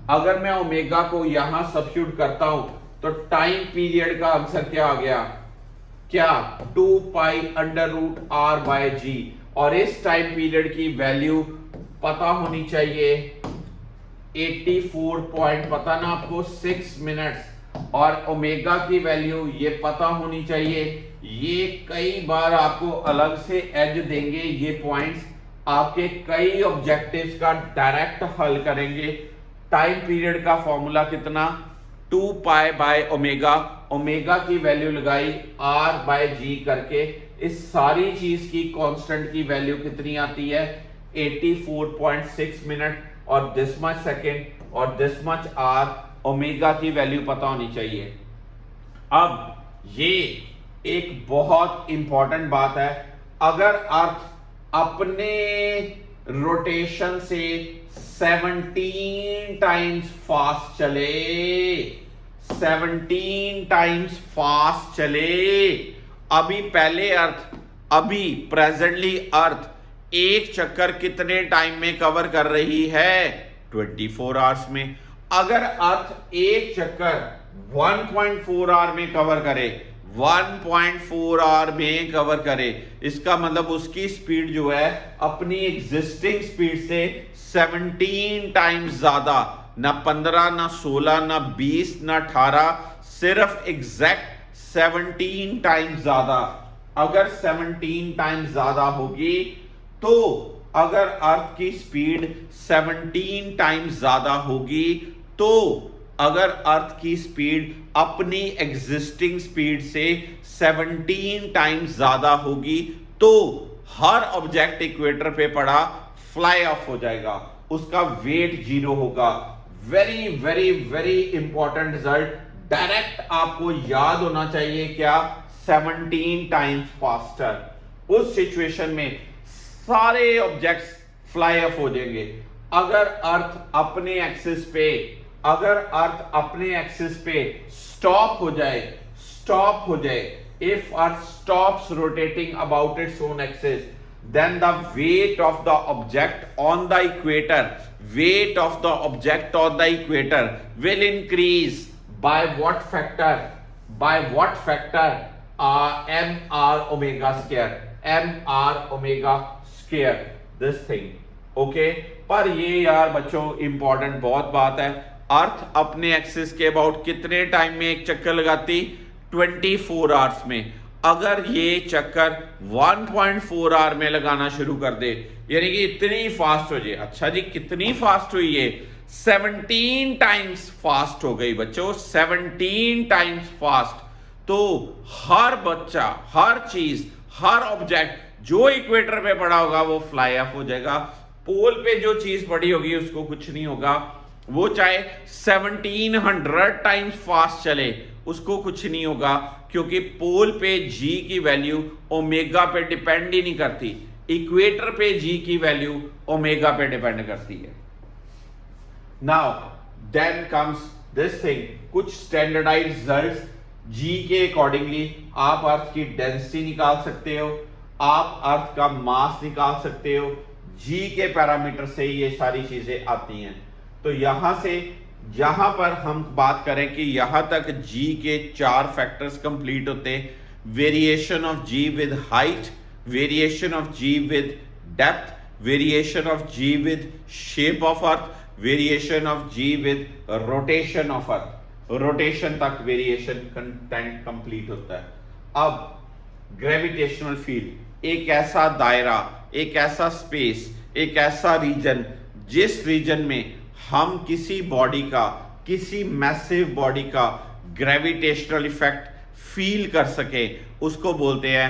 अगर मैं ओमेगा को यहां सब्स्टिट्यूट करता हूं तो टाइम पीरियड का आंसर क्या आ गया? क्या? 2 pi under root r by g. और इस टाइम पीरियड की वैल्यू पता होनी चाहिए 84 पॉइंट पता ना आपको 6 मिनट्स, और ओमेगा की वैल्यू ये पता होनी चाहिए। ये कई बार आपको अलग से एज देंगे, ये पॉइंट्स आपके कई ऑब्जेक्टिव्स का डायरेक्ट हल करेंगे। टाइम पीरियड का फॉर्मूला कितना? 2 पाई बाय ओमेगा, ओमेगा की वैल्यू लगाई आर बाय जी करके, इस सारी चीज की कांस्टेंट की वैल्यू कितनी आती है? 84.6 मिनट और दिस मच सेकेंड और दिस मच आर। ओमेगा की वैल्यू पता होनी चाहिए। अब ये एक बहुत इंपॉर्टेंट बात है, अगर अर्थ अपने रोटेशन से 17 टाइम्स फास्ट चले, 17 टाइम्स फास्ट चले, अभी प्रेजेंटली अर्थ एक चक्कर कितने टाइम में कवर कर रही है? 24 आवर्स में। अगर अर्थ एक चक्कर 1.4 आवर में कवर करे, 1.4 आवर में कवर करे, इसका मतलब उसकी स्पीड जो है अपनी एग्जिस्टिंग स्पीड से 17 टाइम्स ज्यादा, ना 15 ना 16 ना 20 ना 18, सिर्फ एग्जैक्ट 17 टाइम्स ज्यादा। अगर 17 टाइम्स ज्यादा होगी तो अगर अर्थ की स्पीड 17 टाइम्स ज्यादा होगी तो अगर अर्थ की स्पीड अपनी एग्जिस्टिंग स्पीड से 17 टाइम्स ज्यादा होगी तो हर ऑब्जेक्ट इक्वेटर पे पड़ा फ्लाई ऑफ हो जाएगा, उसका वेट 0 होगा। Very very very important result, direct आपको याद होना चाहिए क्या, 17 टाइम्स फास्टर। उस सिचुएशन में सारे ऑब्जेक्ट्स फ्लाई ऑफ हो जाएंगे। अगर अर्थ अपने एक्सिस पे, अगर अर्थ अपने एक्सिस पे स्टॉप हो जाए, if earth stops rotating about its own axis, then the weight of the object on the equator, weight of the object on the equator will increase by what factor, mr omega square, this thing, okay। पर ये यार बच्चों इंपॉर्टेंट बहुत बात है, अर्थ अपने एक्सिस के अबाउट कितने टाइम में एक चक्कर लगाती, 24 आवर्स में। अगर ये चक्कर 1.4 आवर में लगाना शुरू कर दे, यानी कि इतनी फास्ट हो जाए। अच्छा जी, कितनी फास्ट हुई है, 17 टाइम्स फास्ट हो गई बच्चों, 17 टाइम्स फास्ट। तो हर बच्चा, हर चीज, हर ऑब्जेक्ट जो इक्वेटर पे पड़ा होगा वो फ्लाई ऑफ हो जाएगा। पोल पे जो चीज पड़ी होगी उसको कुछ नहीं होगा, वो चाहे 1700 टाइम्स फास्ट चले उसको कुछ नहीं होगा, क्योंकि पोल पे जी की वैल्यू ओमेगा पे डिपेंड ही नहीं करती, इक्वेटर पे जी की वैल्यू ओमेगा पे डिपेंड करती है। Now then comes this thing, कुछ स्टैंडर्डाइज्ड रिजल्ट्स जी के अकॉर्डिंगली आप अर्थ की डेंसिटी निकाल सकते हो, आप अर्थ का मास निकाल सकते हो, जी के पैरामीटर से ये सारी चीजें आती हैं। तो यहां से जहां पर हम बात करें कि यहां तक जी के 4 फैक्टर्स कंप्लीट होते हैं, variation of G with height, variation of G with depth, variation of G with shape of earth, variation of G with rotation of earth, rotation तक वेरिएशन कंटेंट कंप्लीट होता है। अब ग्रेविटेशनल फील्ड एक ऐसा दायरा, एक ऐसा स्पेस, एक ऐसा रीजन जिस रीजन में हम किसी बॉडी का, किसी मैसिव बॉडी का ग्रेविटेशनल इफेक्ट फील कर सके, उसको बोलते हैं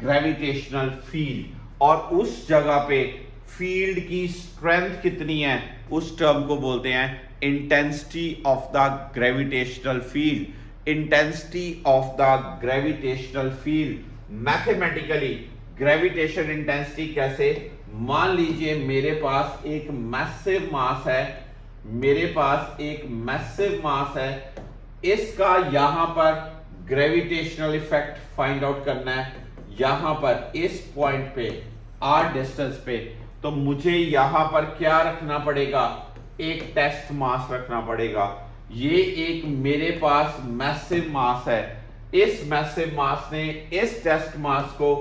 ग्रेविटेशनल फील्ड। और उस जगह पे फील्ड की स्ट्रेंथ कितनी है उस टर्म को बोलते हैं intensity of the gravitational field. Intensity of the gravitational field mathematically gravitation intensity कैसे, मान लीजिए मेरे पास एक मैसिव मास है, मेरे पास एक मैसिव मास है, इसका यहां पर ग्रेविटेशनल इफेक्ट फाइंड आउट करना है, यहां पर इस पॉइंट पे आर डिस्टेंस पे। तो मुझे यहां पर क्या रखना पड़ेगा, एक टेस्ट मास रखना पड़ेगा। ये एक मेरे पास मैसिव मास है, इस मैसिव मास ने इस टेस्ट मास को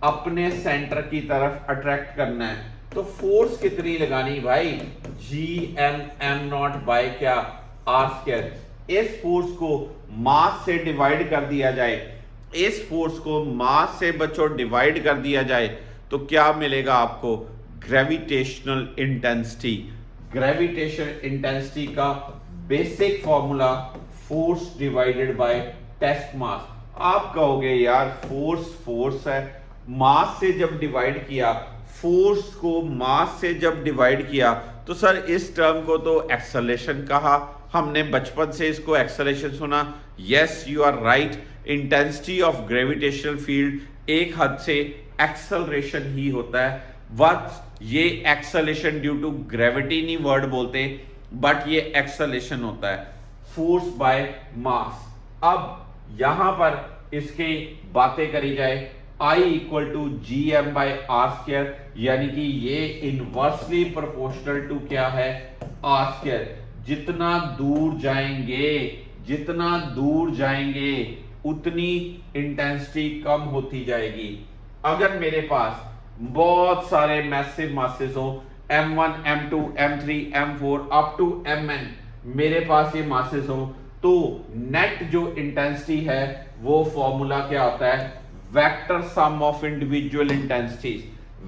अपने सेंटर की तरफ अट्रैक्ट करना है। तो फोर्स कितनी लगानी भाई, जी एम नॉट बाय क्या, आर स्क्वायर। इस फोर्स को मास से डिवाइड कर दिया जाए, इस फोर्स को मास से बच्चों डिवाइड कर दिया जाए तो क्या मिलेगा आपको, ग्रेविटेशनल इंटेंसिटी। ग्रेविटेशन इंटेंसिटी का basic formula force divided by test mass. आप कहोगे यार फोर्स है, मास से जब डिवाइड किया, फोर्स को मास से जब डिवाइड किया तो सर इस टर्म को तो एक्सेलरेशन कहा, हमने बचपन से इसको एक्सेलरेशन सुना। Yes you are right, intensity of gravitational field एक हद से एक्सेलरेशन ही होता है, बट ये एक्सेलरेशन ड्यू टू ग्रेविटी नहीं वर्ड बोलते, बट ये एक्सेलरेशन होता है फोर्स बाय मास। अब यहां पर इसकी बातें करी जाए, I equal to G M by are square, यानी कि ये इनवर्सली प्रोपोर्शनल टू क्या है, आर स्क्वायर। जितना दूर जाएंगे उतनी इंटेंसिटी कम होती जाएगी। अगर मेरे पास बहुत सारे मैसिव मासेस हो, M1, M2, M3, M4 up to Mn, मेरे पास ये मासेस हो, तो नेट जो इंटेंसिटी है वो फॉर्मूला क्या होता है, vector sum of individual intensities.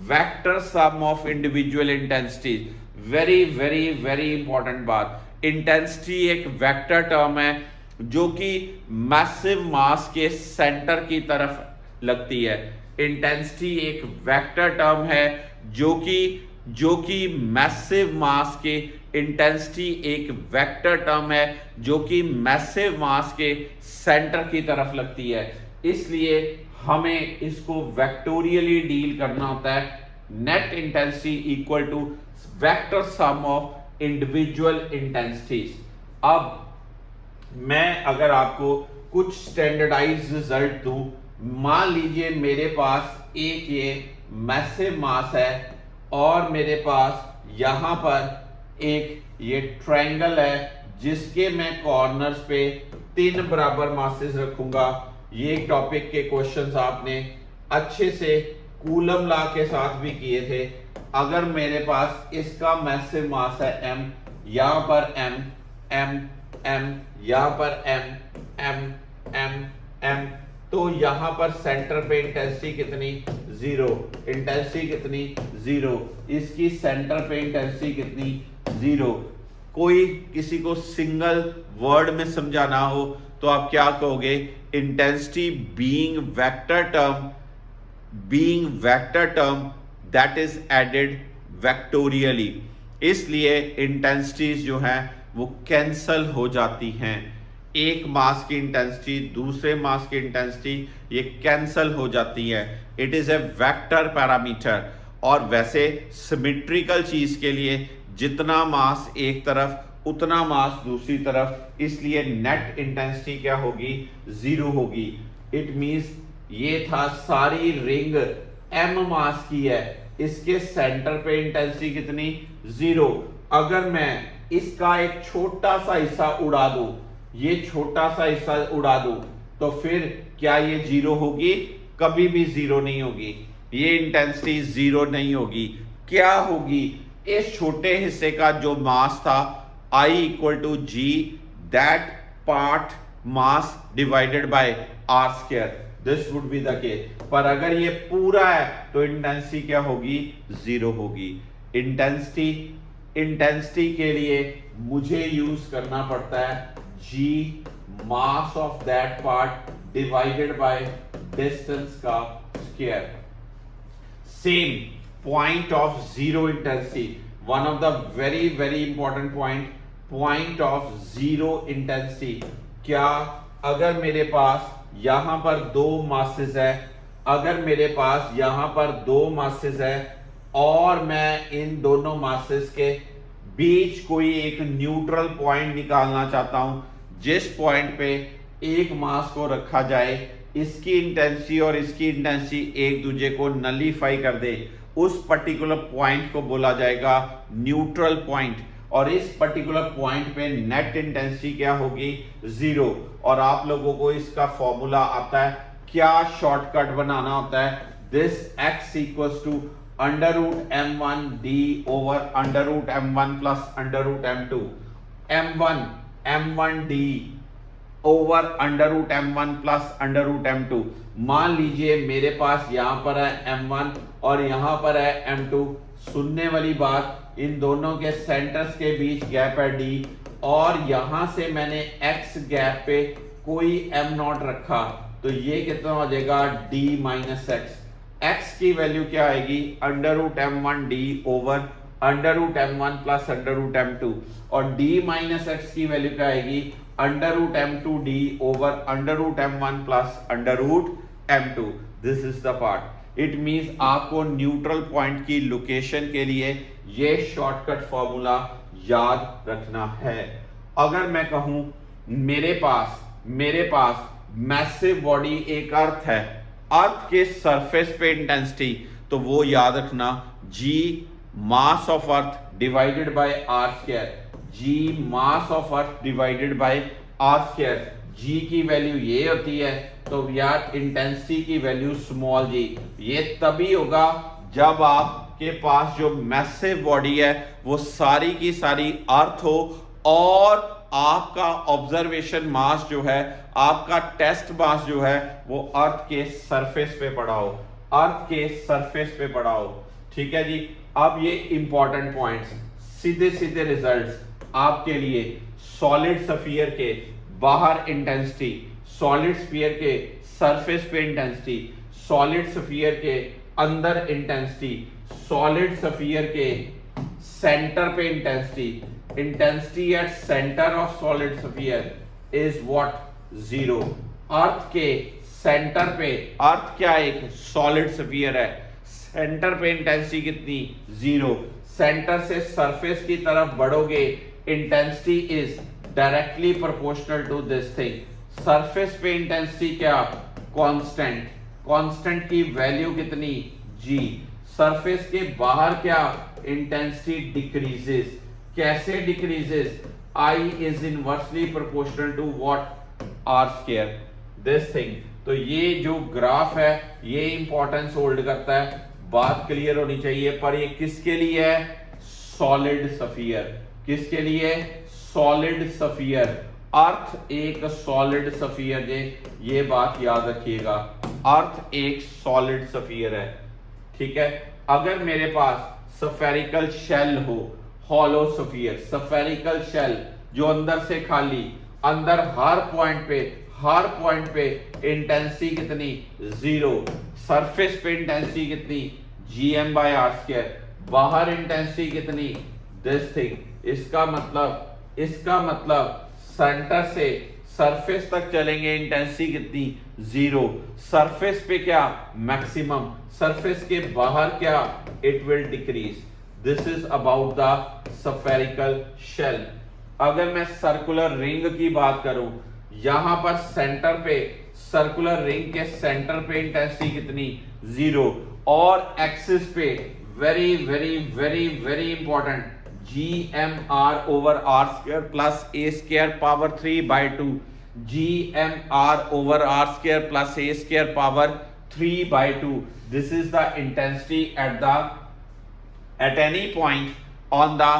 Vector sum of individual intensities, very very very important बात। इंटेंसिटी एक वेक्टर टर्म है जो कि मैसिव मास के सेंटर की तरफ लगती है। इंटेंसिटी एक वेक्टर टर्म है जो कि मैसिव मास के, इंटेंसिटी एक वेक्टर टर्म है जो कि मैसिव मास के सेंटर की तरफ लगती है। इसलिए हमें इसको वेक्टोरियली डील करना होता है। Net intensity equal to vector sum of individual intensities. अब मैं अगर आपको कुछ स्टैंडर्डाइज्ड रिजल्ट दूं, मान लीजिए मेरे पास एक ये मैसिव मास है और मेरे पास यहां पर एक ये ट्रायंगल है जिसके मैं कॉर्नर्स पे 3 बराबर मासेस रखूंगा। ये टॉपिक के क्वेश्चंस आपने अच्छे से कूलम लॉ के साथ भी किए थे। अगर मेरे पास इसका मैसिव मास है m, यहां पर m, m, m, यहां पर m, m, m, m, तो यहां पर सेंटर पे इंटेंसिटी कितनी, 0। इंटेंसिटी कितनी, 0। इसकी सेंटर पे इंटेंसिटी कितनी, 0। कोई किसी को सिंगल वर्ड में समझाना हो तो आप क्या कहोगे, intensity being vector term that is added vectorially. इसलिए इंटेंसिटीज जो हैं वो कैंसल हो जाती हैं। एक मास की इंटेंसिटी दूसरे मास की इंटेंसिटी ये कैंसल हो जाती है। It is a vector parameter. और वैसे सिमेट्रिकल चीज के लिए जितना मास एक तरफ उतना मास दूसरी तरफ, इसलिए नेट इंटेंसिटी क्या होगी, 0 होगी। इट मींस ये था सारी रिंग m मास की है, इसके सेंटर पे इंटेंसिटी कितनी, 0। अगर मैं इसका एक छोटा सा हिस्सा उड़ा दूं, ये छोटा सा हिस्सा उड़ा दूं, तो फिर क्या ये 0 होगी, कभी भी 0 नहीं होगी। ये इंटेंसिटी 0 नहीं होगी। क्या होगी, इस छोटे हिस्से का जो मास था I equal to G, that part mass divided by r square, this would be the case. पर अगर ये पूरा है तो इंटेंसिटी क्या होगी, 0 होगी। इंटेंसिटी के लिए मुझे यूज करना पड़ता है g mass of that part divided by distance का square. Same point of zero intensity, one of the very very important point of zero intensity. क्या अगर मेरे पास यहां पर 2 मासेस है, अगर मेरे पास यहां पर 2 मासेस है और मैं इन दोनों मासेस के बीच कोई एक न्यूट्रल पॉइंट निकालना चाहता हूं, जिस पॉइंट पे एक मास को रखा जाए, इसकी इंटेंसिटी और इसकी इंटेंसिटी एक दूसरे को नलीफाई कर दे, उस पर्टिकुलर पॉइंट को बोला जाएगा न्यूट्रल पॉइंट। और इस पर्टिकुलर पॉइंट पे नेट इंटेंसिटी क्या होगी, 0। और आप लोगों को इसका फॉर्मूला आता है, क्या शॉर्टकट बनाना होता है, this x equals to under root m1 d over under root m1 plus under root m2, m1 d over under root m1 plus under root m2। मान लीजिए मेरे पास यहां पर है m1 और यहां पर है m2। सुनने वाली बात, इन दोनों के सेंटर्स के बीच गैप है d, और यहां से मैंने x गैप पे कोई m0 रखा, तो ये कितना हो जाएगा, d माइनस x। x की वैल्यू क्या आएगी, under root m1 d over under root m1 plus under root m2, और d माइनस x की वैल्यू क्या आएगी, under root m2 d over under root m1 plus under root m2। This is the part. It means आपको न्यूट्रल पॉइंट की लोकेशन के लिए ये शॉर्टकट फॉर्मूला याद रखना है। अगर मैं कहूं मेरे पास मैसिव बॉडी एक अर्थ है, अर्थ के सरफेस पे इंटेंसिटी, तो वो याद रखना g mass of earth divided by are square, g mass of earth divided by are square. G की वैल्यू ये होती है, तो यार इंटेंसिटी की वैल्यू स्मॉल जी। ये तभी होगा जब आपके पास जो मैसिव बॉडी है वो सारी की सारी अर्थ हो और आपका ऑब्जर्वेशन मास जो है, आपका टेस्ट मास जो है वो अर्थ के सरफेस पे पड़ा हो, अर्थ के सरफेस पे पड़ा हो। ठीक है जी। अब ये इंपॉर्टेंट पॉइंट्स, सीधे सीधे रिजल्ट्स आपके लिए। सॉलिड स्फीयर के बाहर इंटेंसिटी, सॉलिड स्फीयर के सरफेस पे इंटेंसिटी, सॉलिड स्फीयर के अंदर इंटेंसिटी, सॉलिड स्फीयर के सेंटर पे intensity, intensity at centre of solid sphere is what? Zero. Earth के सेंटर पे, अर्थ क्या एक सॉलिड स्फीयर है, सेंटर पे इंटेंसिटी कितनी? जीरो। सेंटर से सरफेस की तरफ बढ़ोगे, intensity is directly proportional to this thing. Surface पे इंटेंसिटी क्या? कांस्टेंट। कांस्टेंट की वैल्यू कितनी? जी। सरफेस के बाहर क्या? Intensity decreases. कैसे decreases? I is inversely proportional to what? R square, this thing. तो ये जो ग्राफ है ये इंपॉर्टेंस होल्ड करता है, बात क्लियर होनी चाहिए। पर ये किसके लिए है? Solid sphere. किसके लिए? Solid sphere. अर्थ एक सॉलिड स्फीयर है, ये बात याद रखिएगा। अर्थ एक सॉलिड स्फीयर है। ठीक है। अगर मेरे पास स्फेरिकल शेल हो, हॉलो स्फीयर, स्फेरिकल शेल जो अंदर से खाली, अंदर हर पॉइंट पे इंटेंसिटी कितनी? जीरो। सरफेस पे इंटेंसिटी कितनी? GM by are square. बाहर इंटेंसिटी कितनी? This thing. इसका मतलब सेंटर से सरफेस तक चलेंगे, इंटेंसिटी कितनी? जीरो। सरफेस पे क्या? मैक्सिमम। सरफेस के बाहर क्या? It will decrease. This is about the spherical shell. अगर मैं सर्कुलर रिंग की बात करूं, यहां पर सेंटर पे, सर्कुलर रिंग के सेंटर पे इंटेंसिटी कितनी? जीरो। और एक्सिस पे very very very very important, GMR over R square plus A square power 3/2, GMR over R square plus A square power 3/2। This is the intensity at any point on the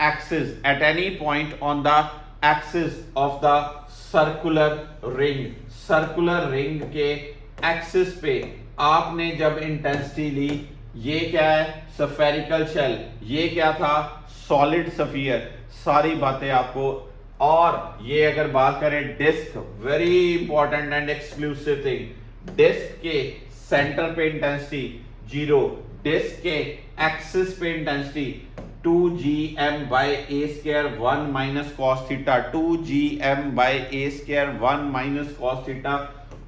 axis, at any point on the axis of the circular ring। Circular ring के एक्सिस पे आपने जब इंटेंसिटी ली, ये क्या है? Spherical shell. ये क्या था? Solid sphere. सारी बातें आपको। और ये अगर बात करें disc, very important and exclusive thing, disc के सेंटर पे इंटेंसिटी जीरो, डिस्क के एक्सिस पे intensity 2gm by A square 1 minus cos theta, 2gm by A square 1 minus cos theta.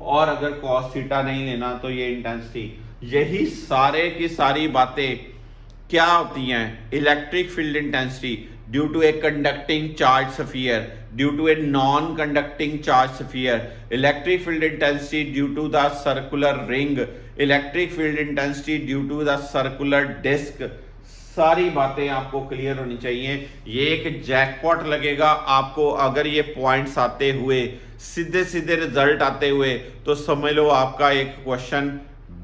और अगर कॉस थीटा नहीं लेना तो ये इंटेंसिटी। यही सारे की सारी बातें क्या होती हैं? Electric field intensity due to a conducting charge sphere, due to a non conducting charge sphere, electric field intensity due to the circular ring, electric field intensity due to the circular disc. सारी बातें आपको क्लियर होनी चाहिए। ये एक जैकपॉट लगेगा आपको अगर ये पॉइंट्स आते हुए, सीधे सीधे रिजल्ट आते हुए, तो समझ लो आपका एक क्वेश्चन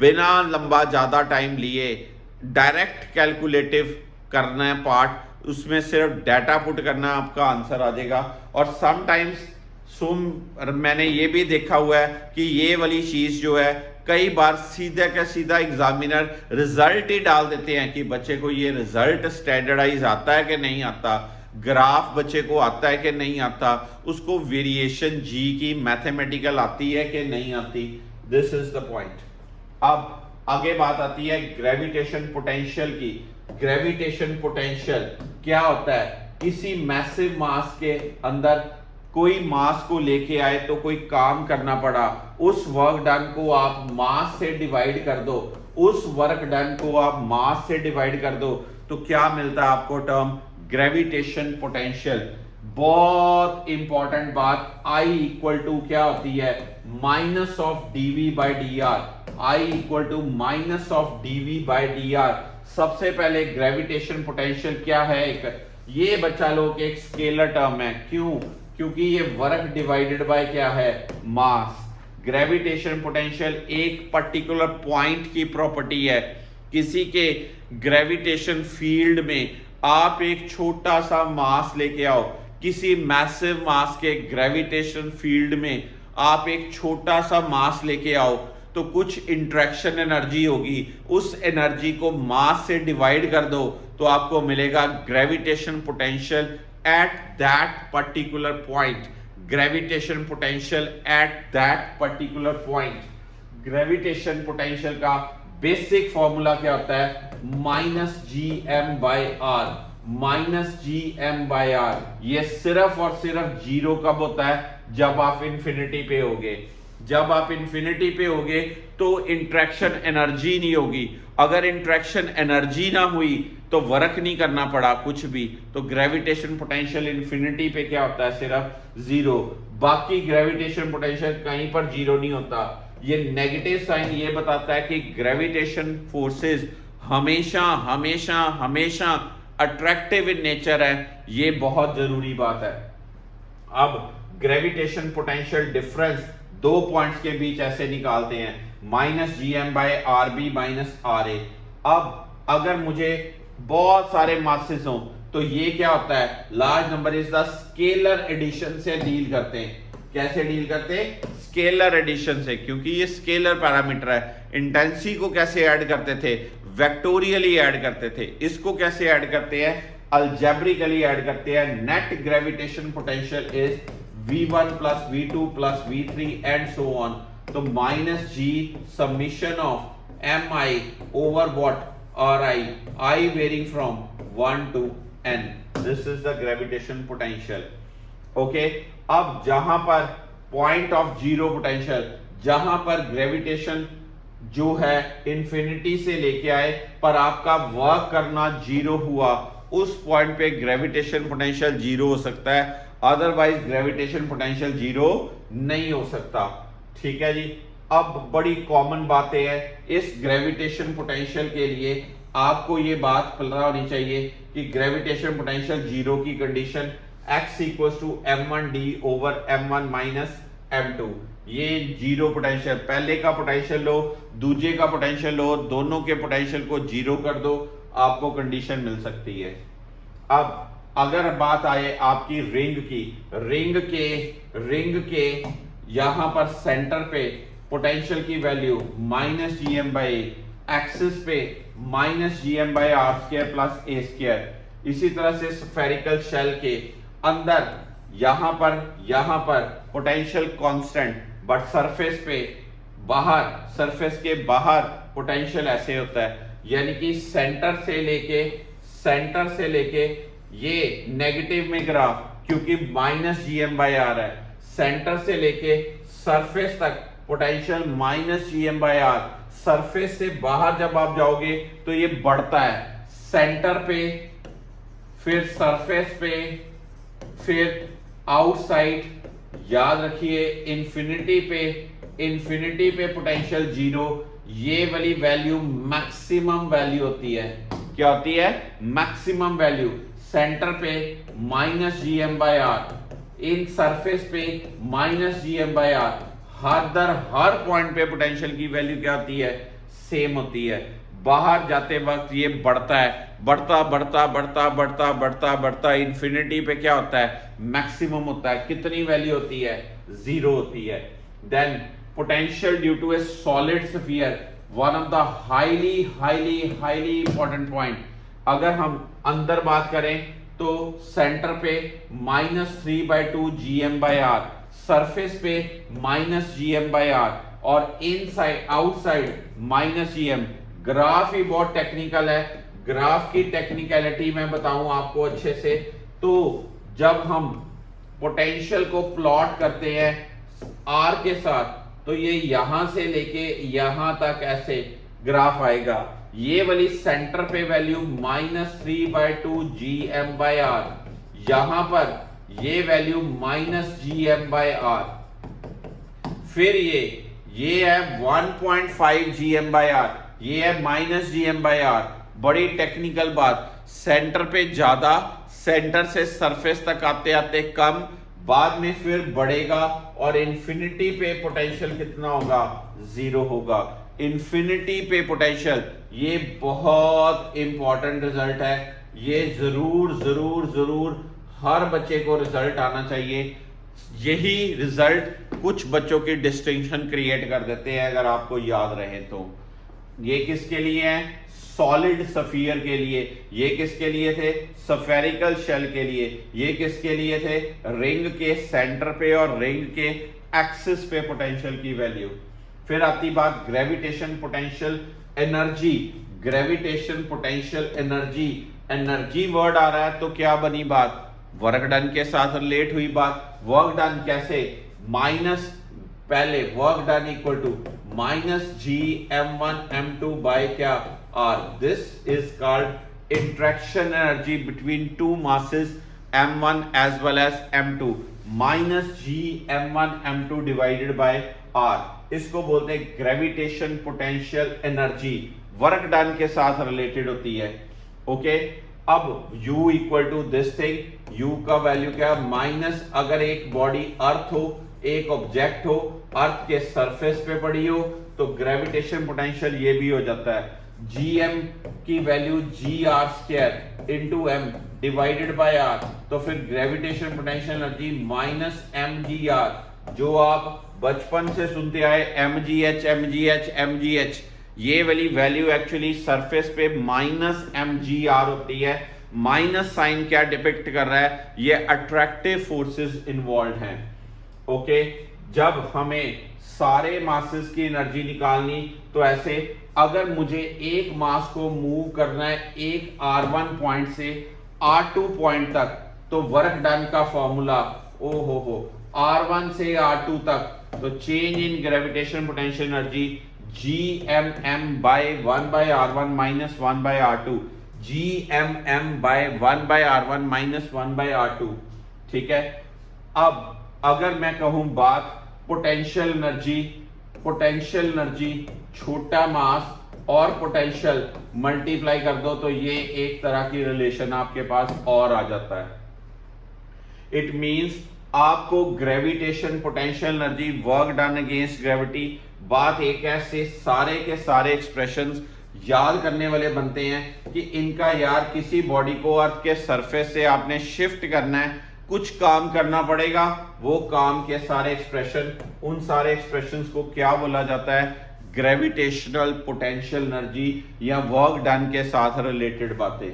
बिना लंबा ज्यादा टाइम लिए डायरेक्ट कैलकुलेटिव करना है पार्ट, उसमें सिर्फ डाटा पुट करना आपका आंसर आ जाएगा। और समटाइम्स मैंने ये भी देखा हुआ है कि ये वाली चीज जो है कई बार सीधा का सीधा एग्जामिनर रिजल्ट ही डाल देते हैं कि बच्चे को ये रिजल्ट स्टैंडर्डाइज आता है कि नहीं आता, ग्राफ बच्चे को आता है कि नहीं आता, उसको वेरिएशन जी की मैथमेटिकल आती है कि नहीं आती। This is the point. अब आगे बात आती है ग्रेविटेशन पोटेंशियल की। ग्रेविटेशन पोटेंशियल क्या होता है? किसी मैसिव मास के अंदर कोई मास को लेके आए तो कोई काम करना पड़ा, उस वर्क डन को आप मास से डिवाइड कर दो, उस वर्क डन को आप मास से डिवाइड कर दो, तो क्या मिलता है आपको टर्म? Gravitation potential. बहुत इंपॉर्टेंट बात, I इक्वल टू क्या होती है? Minus of dv by D R. I equal to minus of dv by dr। सबसे पहले ग्रेविटेशन पोटेंशियल क्या है, ये बच्चा लोग एक स्केलर टर्म है। क्यों? क्योंकि ये वर्क डिवाइडेड बाय क्या है, मास। ग्रेविटेशन पोटेंशियल एक पर्टिकुलर पॉइंट की प्रॉपर्टी है। किसी के ग्रेविटेशन फील्ड में आप एक छोटा सा मास लेके आओ, किसी मैसिव मास के ग्रेविटेशन फील्ड में आप एक छोटा सा मास लेके आओ, तो कुछ इंट्रैक्शन एनर्जी होगी। उस एनर्जी को मास से डिवाइड कर दो तो आपको मिलेगा gravitation potential at that particular point. Gravitation potential at that particular point. Gravitation potential का बेसिक फॉर्मूला क्या होता है, minus G M by R. Minus G M by R ये सिर्फ और सिर्फ जीरो कब होता है, जब आप इंफिनिटी पे होगे। जब आप इंफिनिटी पे होगे तो इंट्रैक्शन एनर्जी नहीं होगी। अगर इंट्रैक्शन एनर्जी ना हुई तो वर्क नहीं करना पड़ा कुछ भी, तो ग्रेविटेशन पोटेंशियल इंफिनिटी पे क्या होता है, सिर्फ जीरो। बाकी ग्रेविटेशन पोटेंशियल कहीं पर जीरो नहीं होता। ये नेगेटिव साइन ये बताता है कि ग्रेविटेशन फोर्सेस हमेशा हमेशा हमेशा अट्रैक्टिव इन नेचर है। ये बहुत जरूरी बात है। अब ग्रेविटेशन पोटेंशियल डिफरेंस दो पॉइंट्स के बीच ऐसे निकालते हैं, minus G M by r b minus r a. अब अगर मुझे बहुत सारे मासेस हों तो ये क्या होता है, large number is the scalar addition से डील करते हैं। कैसे डील करते हैं, स्केलर एडिशन से, क्योंकि ये स्केलर पैरामीटर है। इंटेंसिटी को कैसे ऐड करते थे, वेक्टोरियली ऐड करते थे। इसको कैसे ऐड करते हैं, अलजेब्रिकली ऐड करते हैं। Net gravitation potential is v1 plus v2 plus v3 and so on. तो minus g summation of m i over what r i varying from 1 to n। This is the gravitation potential. Okay, अब जहां पर पॉइंट ऑफ जीरो पोटेंशियल, जहां पर ग्रेविटेशन जो है इंफिनिटी से लेके आए पर आपका वर्क करना जीरो हुआ, उस पॉइंट पे ग्रेविटेशन पोटेंशियल जीरो हो सकता है, अदरवाइज ग्रेविटेशन पोटेंशियल जीरो नहीं हो सकता। ठीक है जी। अब बड़ी कॉमन बातें हैं इस ग्रेविटेशन पोटेंशियल के लिए, आपको ये बात पता होनी चाहिए कि ग्रेविटेशन पोटेंशियल जीरो की condition x equals to m1 d over m1 minus m2। ये जीरो पोटेंशियल, पहले का पोटेंशियल लो दूसरे का पोटेंशियल लो, दोनों के पोटेंशियल को जीरो कर दो, आपको कंडीशन मिल सकती है। अब अगर बात आए आपकी रिंग के यहां पर सेंटर पे पोटेंशियल की value minus G M by, axis पे minus G M by are square plus A square. इसी तरह से स्फेरिकल शेल के अंदर यहां पर पोटेंशियल कांस्टेंट, बट सरफेस पे बाहर, सरफेस के बाहर पोटेंशियल ऐसे होता है, यानी कि सेंटर से लेके ये नेगेटिव में ग्राफ, क्योंकि minus G M by R है, सेंटर से लेके सरफेस तक potential minus G M by R. Surface से बाहर जब आप जाओगे तो ये बढ़ता है, सेंटर पे, फिर सरफेस पे, फिर आउटसाइड। याद रखिए इंफिनिटी पे पोटेंशियल जीरो, ये वाली वैल्यू मैक्सिमम वैल्यू होती है। क्या होती है, मैक्सिमम वैल्यू। सेंटर पे minus G M by r, in surface पे minus G M by r. हर पॉइंट पे पोटेंशियल की वैल्यू क्या होती है, सेम होती है। बाहर जाते वक्त ये बढ़ता है, बढ़ता इंफिनिटी पे क्या होता है, मैक्सिमम होता है। कितनी वैल्यू होती है, जीरो होती है। Then potential due to a solid sphere, one of the highly important point. अगर हम अंदर बात करें तो सेंटर पे -3/2 GM/R, सरफेस पे -GM/R और इनसाइड आउटसाइड -GM। ग्राफ ही बहुत टेक्निकल है, ग्राफ की टेक्निकलिटी मैं बताऊं आपको अच्छे से। तो जब हम पोटेंशियल को प्लॉट करते हैं R के साथ, तो ये यहां से लेके यहां तक ऐसे ग्राफ आएगा। ये वाली सेंटर पे वैल्यू -3/2 GM/R, यहां पर ये वैल्यू -GM/R, फिर ये ये है 1.5 GM/r, ये है -GM/r। बड़ी टेक्निकल बात, सेंटर पे ज्यादा, सेंटर से सरफेस तक आते आते कम, बाद में फिर बढ़ेगा और इन्फिनिटी पे पोटेंशियल कितना होगा, 0 होगा। इन्फिनिटी पे पोटेंशियल, ये बहुत इंपॉर्टेंट रिजल्ट है, ये जरूर जरूर जरूर हर बच्चे को रिजल्ट आना चाहिए। यही रिजल्ट कुछ बच्चों की डिस्टिंक्शन क्रिएट कर देते हैं, अगर आपको याद रहे तो। ये किसके लिए है, सॉलिड सफियर के लिए। ये किसके लिए थे, स्फेरिकल शेल के लिए। ये किसके लिए थे, रिंग के सेंटर पे और रिंग के एक्सिस पे पोटेंशियल की वैल्यू। फिर आती बात gravitation potential energy. Gravitation potential energy, energy word आ रहा है तो क्या बनी बात, वर्क डन के साथ रिलेट हुई बात। वर्क डन कैसे, माइनस, पहले work done equal to -GM1M2 by क्या, R. This is called interaction energy between two masses M1 as well as M2, -GM1M2 divided by R. इसको बोलते हैं gravitation potential energy, work done के साथ रिलेटेड होती है। ओके, अब U equal to this thing, U का वैल्यू क्या, माइनस, अगर एक बॉडी अर्थ हो, एक ऑब्जेक्ट हो, अर्थ के सरफेस पे पड़ी हो, तो ग्रेविटेशन पोटेंशियल ये भी हो जाता है Gm की value GR² into M divided by R, तो फिर ग्रेविटेशन पोटेंशियल एनर्जी -mgr, जो आप बचपन से सुनते आए mgh mgh mgh, ये वाली वैल्यू एक्चुअली सरफेस पे -mgr होती है। माइनस साइन क्या डिपिक्ट कर रहा है, ये अट्रैक्टिव फोर्सेस इन्वॉल्व हैं। ओके, जब हमें सारे मासेस की एनर्जी निकालनी, तो ऐसे अगर मुझे एक मास को मूव करना है एक R1 पॉइंट से R2 पॉइंट तक, तो वर्क डन का फॉर्मूला, ओ हो, R1 से R2 तक, तो change in gravitation potential energy GMM by 1/R1 minus 1/R2, GMM by 1/R1 minus 1/R2। ठीक है, अब अगर मैं कहूं बात पोटेंशियल एनर्जी छोटा मास और पोटेंशियल मल्टीप्लाई कर दो, तो ये एक तरह की रिलेशन आपके पास और आ जाता है। इट मींस आपको gravitation potential energy, work done against gravity, बात एक है से सारे के सारे एक्सप्रेशंस याद करने वाले बनते हैं कि इनका यार किसी बॉडी को अर्थ के सरफेस से आपने शिफ्ट करना है, कुछ काम करना पड़ेगा, वो काम के सारे एक्सप्रेशन, उन सारे एक्सप्रेशंस को क्या बोला जाता है, ग्रेविटेशनल पोटेंशियल एनर्जी या वर्क डन के साथ रिलेटेड बातें।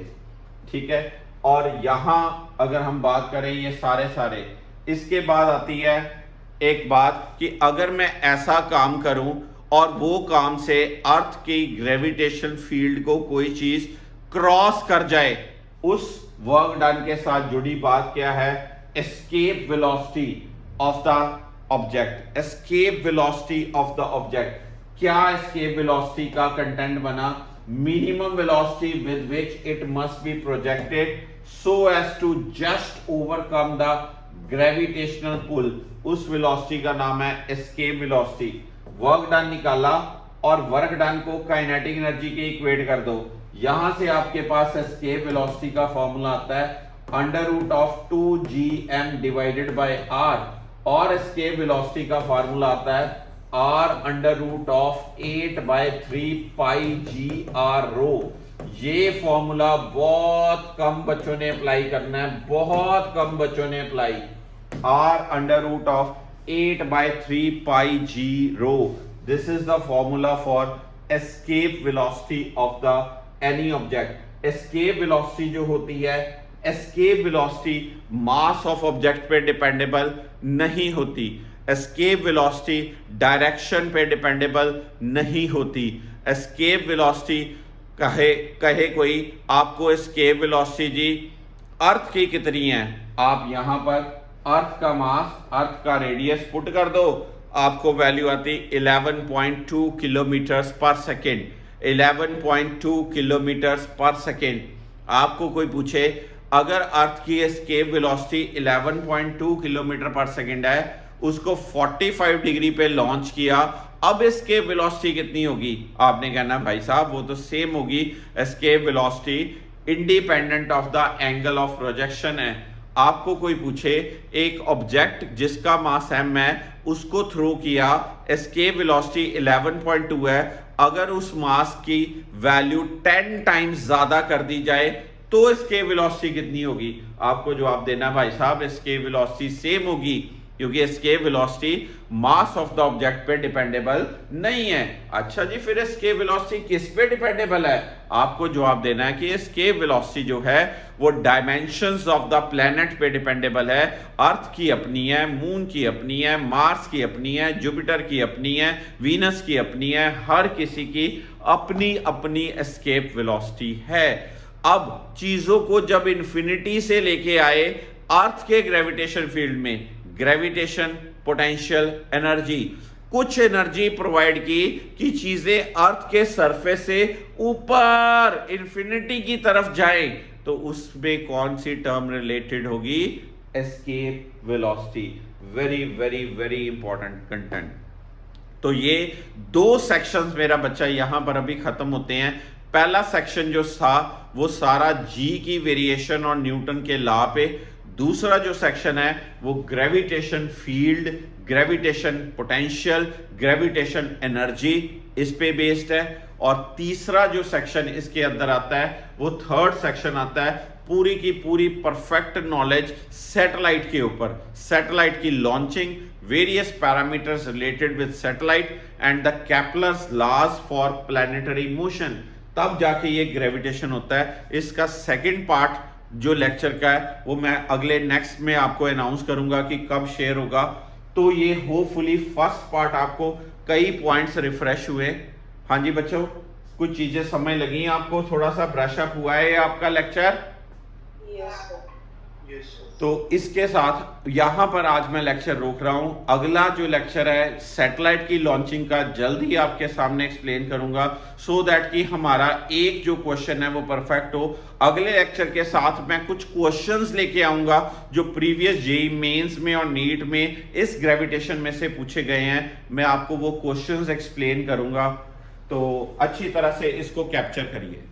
ठीक है, और यहां अगर हम बात करें ये सारे, इसके बाद आती है एक बात कि अगर मैं ऐसा काम करूं और वो काम से अर्थ की ग्रेविटेशन फील्ड को कोई चीज क्रॉस कर जाए, उस वर्क डन के साथ जुड़ी बात क्या है, escape velocity of the object. Escape velocity of the object, क्या एस्केप वेलोसिटी का कंटेंट बना, minimum velocity with which it must be projected so as to just overcome the gravitational pull, उस वेलोसिटी का नाम है एस्केप वेलोसिटी। वर्क डन निकाला और वर्क डन को काइनेटिक एनर्जी के इक्वेट कर दो, यहां से आपके पास एस्केप वेलोसिटी का फॉर्मूला आता है √2gm डिवाइडेड बाय r, और एस्केप वेलोसिटी का फॉर्मूला आता है r√8/3πgr। ये फॉर्मूला बहुत कम बच्चों ने अप्लाई करना है, बहुत कम बच्चों ने apply, r√8/3πg। This is the formula for escape velocity of the any object. Escape velocity जो होती है, escape velocity mass of object पे डिपेंडेबल नहीं होती, एस्केप वेलोसिटी डायरेक्शन पे डिपेंडेबल नहीं होती। एस्केप वेलोसिटी कहे कोई आपको एस्केप वेलोसिटी जी अर्थ की कितनी है, आप यहां पर अर्थ का मास, अर्थ का रेडियस पुट कर दो, आपको वैल्यू आती 11.2 किलोमीटर्स पर सेकेंड। 11.2 किलोमीटर्स पर सेकेंड। आपको कोई पूछे अगर अर्थ की एस्केप वेलोसिटी 11.2 किलोमीटर पर सेकेंड है उसको 45 डिग्री पे लॉन्च किया। अब एस्केप वेलोसिटी कितनी होगी? आपने कहना भाई साहब वो तो सेम होगी, escape velocity independent of the angle of projection है। आपको कोई पूछे एक ऑब्जेक्ट जिसका मास m है उसको थ्रो किया, एस्केप वेलोसिटी 11.2 है, अगर उस मास की वैल्यू 10 टाइम्स ज्यादा कर दी जाए तो एस्केप वेलोसिटी कितनी होगी? आपको जवाब देना भाई साहब एस्केप वेलोसिटी सेम होगी, क्योंकि escape velocity mass of the object पे डिपेंडेबल नहीं है। अच्छा जी, फिर एस्केप वेलोसिटी किस पे डिपेंडेबल है? आपको जवाब देना है कि एस्केप वेलोसिटी जो है वो डायमेंशंस ऑफ द प्लेनेट पे डिपेंडेबल है। अर्थ की अपनी है, मून की अपनी है, मार्स की अपनी है, जुपिटर की अपनी है, वीनस की अपनी है, हर किसी की अपनी अपनी एस्केप वेलोसिटी है। अब चीजों को जब इन्फिनिटी से लेके आए अर्थ के ग्रेविटेशन फील्ड में, ग्रेविटेशन, पोटेंशियल, एनर्जी, कुछ एनर्जी प्रोवाइड की कि चीजें अर्थ के सरफेस से ऊपर इन्फिनिटी की तरफ जाएं, तो उसमें कौन सी टर्म रिलेटेड होगी? Escape velocity. Very very very important content. तो ये दो सेक्शंस मेरा बच्चा यहां पर अभी खत्म होते हैं। पहला सेक्शन जो था वो सारा जी की वेरिएशन और न्यूटन के लॉ पे, दूसरा जो सेक्शन है वो gravitation field, gravitation potential, gravitation energy, इस पे बेस्ड है। और तीसरा जो सेक्शन इसके अंदर आता है वो थर्ड सेक्शन आता है पूरी की पूरी परफेक्ट नॉलेज सैटेलाइट के ऊपर, सैटेलाइट की launching, various parameters related with satellite and the Kepler's laws for planetary motion. तब जाके ये ग्रेविटेशन होता है। इसका सेकंड पार्ट जो लेक्चर का है वो मैं अगले नेक्स्ट में आपको अनाउंस करूंगा कि कब शेयर होगा। तो ये होपफुली फर्स्ट पार्ट आपको कई पॉइंट्स रिफ्रेश हुए। हाँ जी बच्चों, कुछ चीजें समझ लगी आपको, थोड़ा सा ब्रश अप हुआ है आपका लेक्चर? तो इसके साथ यहां पर आज मैं लेक्चर रोक रहा हूं। अगला जो लेक्चर है सैटेलाइट की लॉन्चिंग का जल्द ही आपके सामने एक्सप्लेन करूंगा, सो दैट कि हमारा एक जो क्वेश्चन है वो परफेक्ट हो। अगले लेक्चर के साथ मैं कुछ क्वेश्चंस लेके आऊंगा जो प्रीवियस जेईई मेंस में और नीट में इस ग्रेविटेशन में से पूछे गए हैं। मैं आपको वो क्वेश्चंस एक्सप्लेन करूंगा, तो अच्छी तरह से इसको कैप्चर करिए।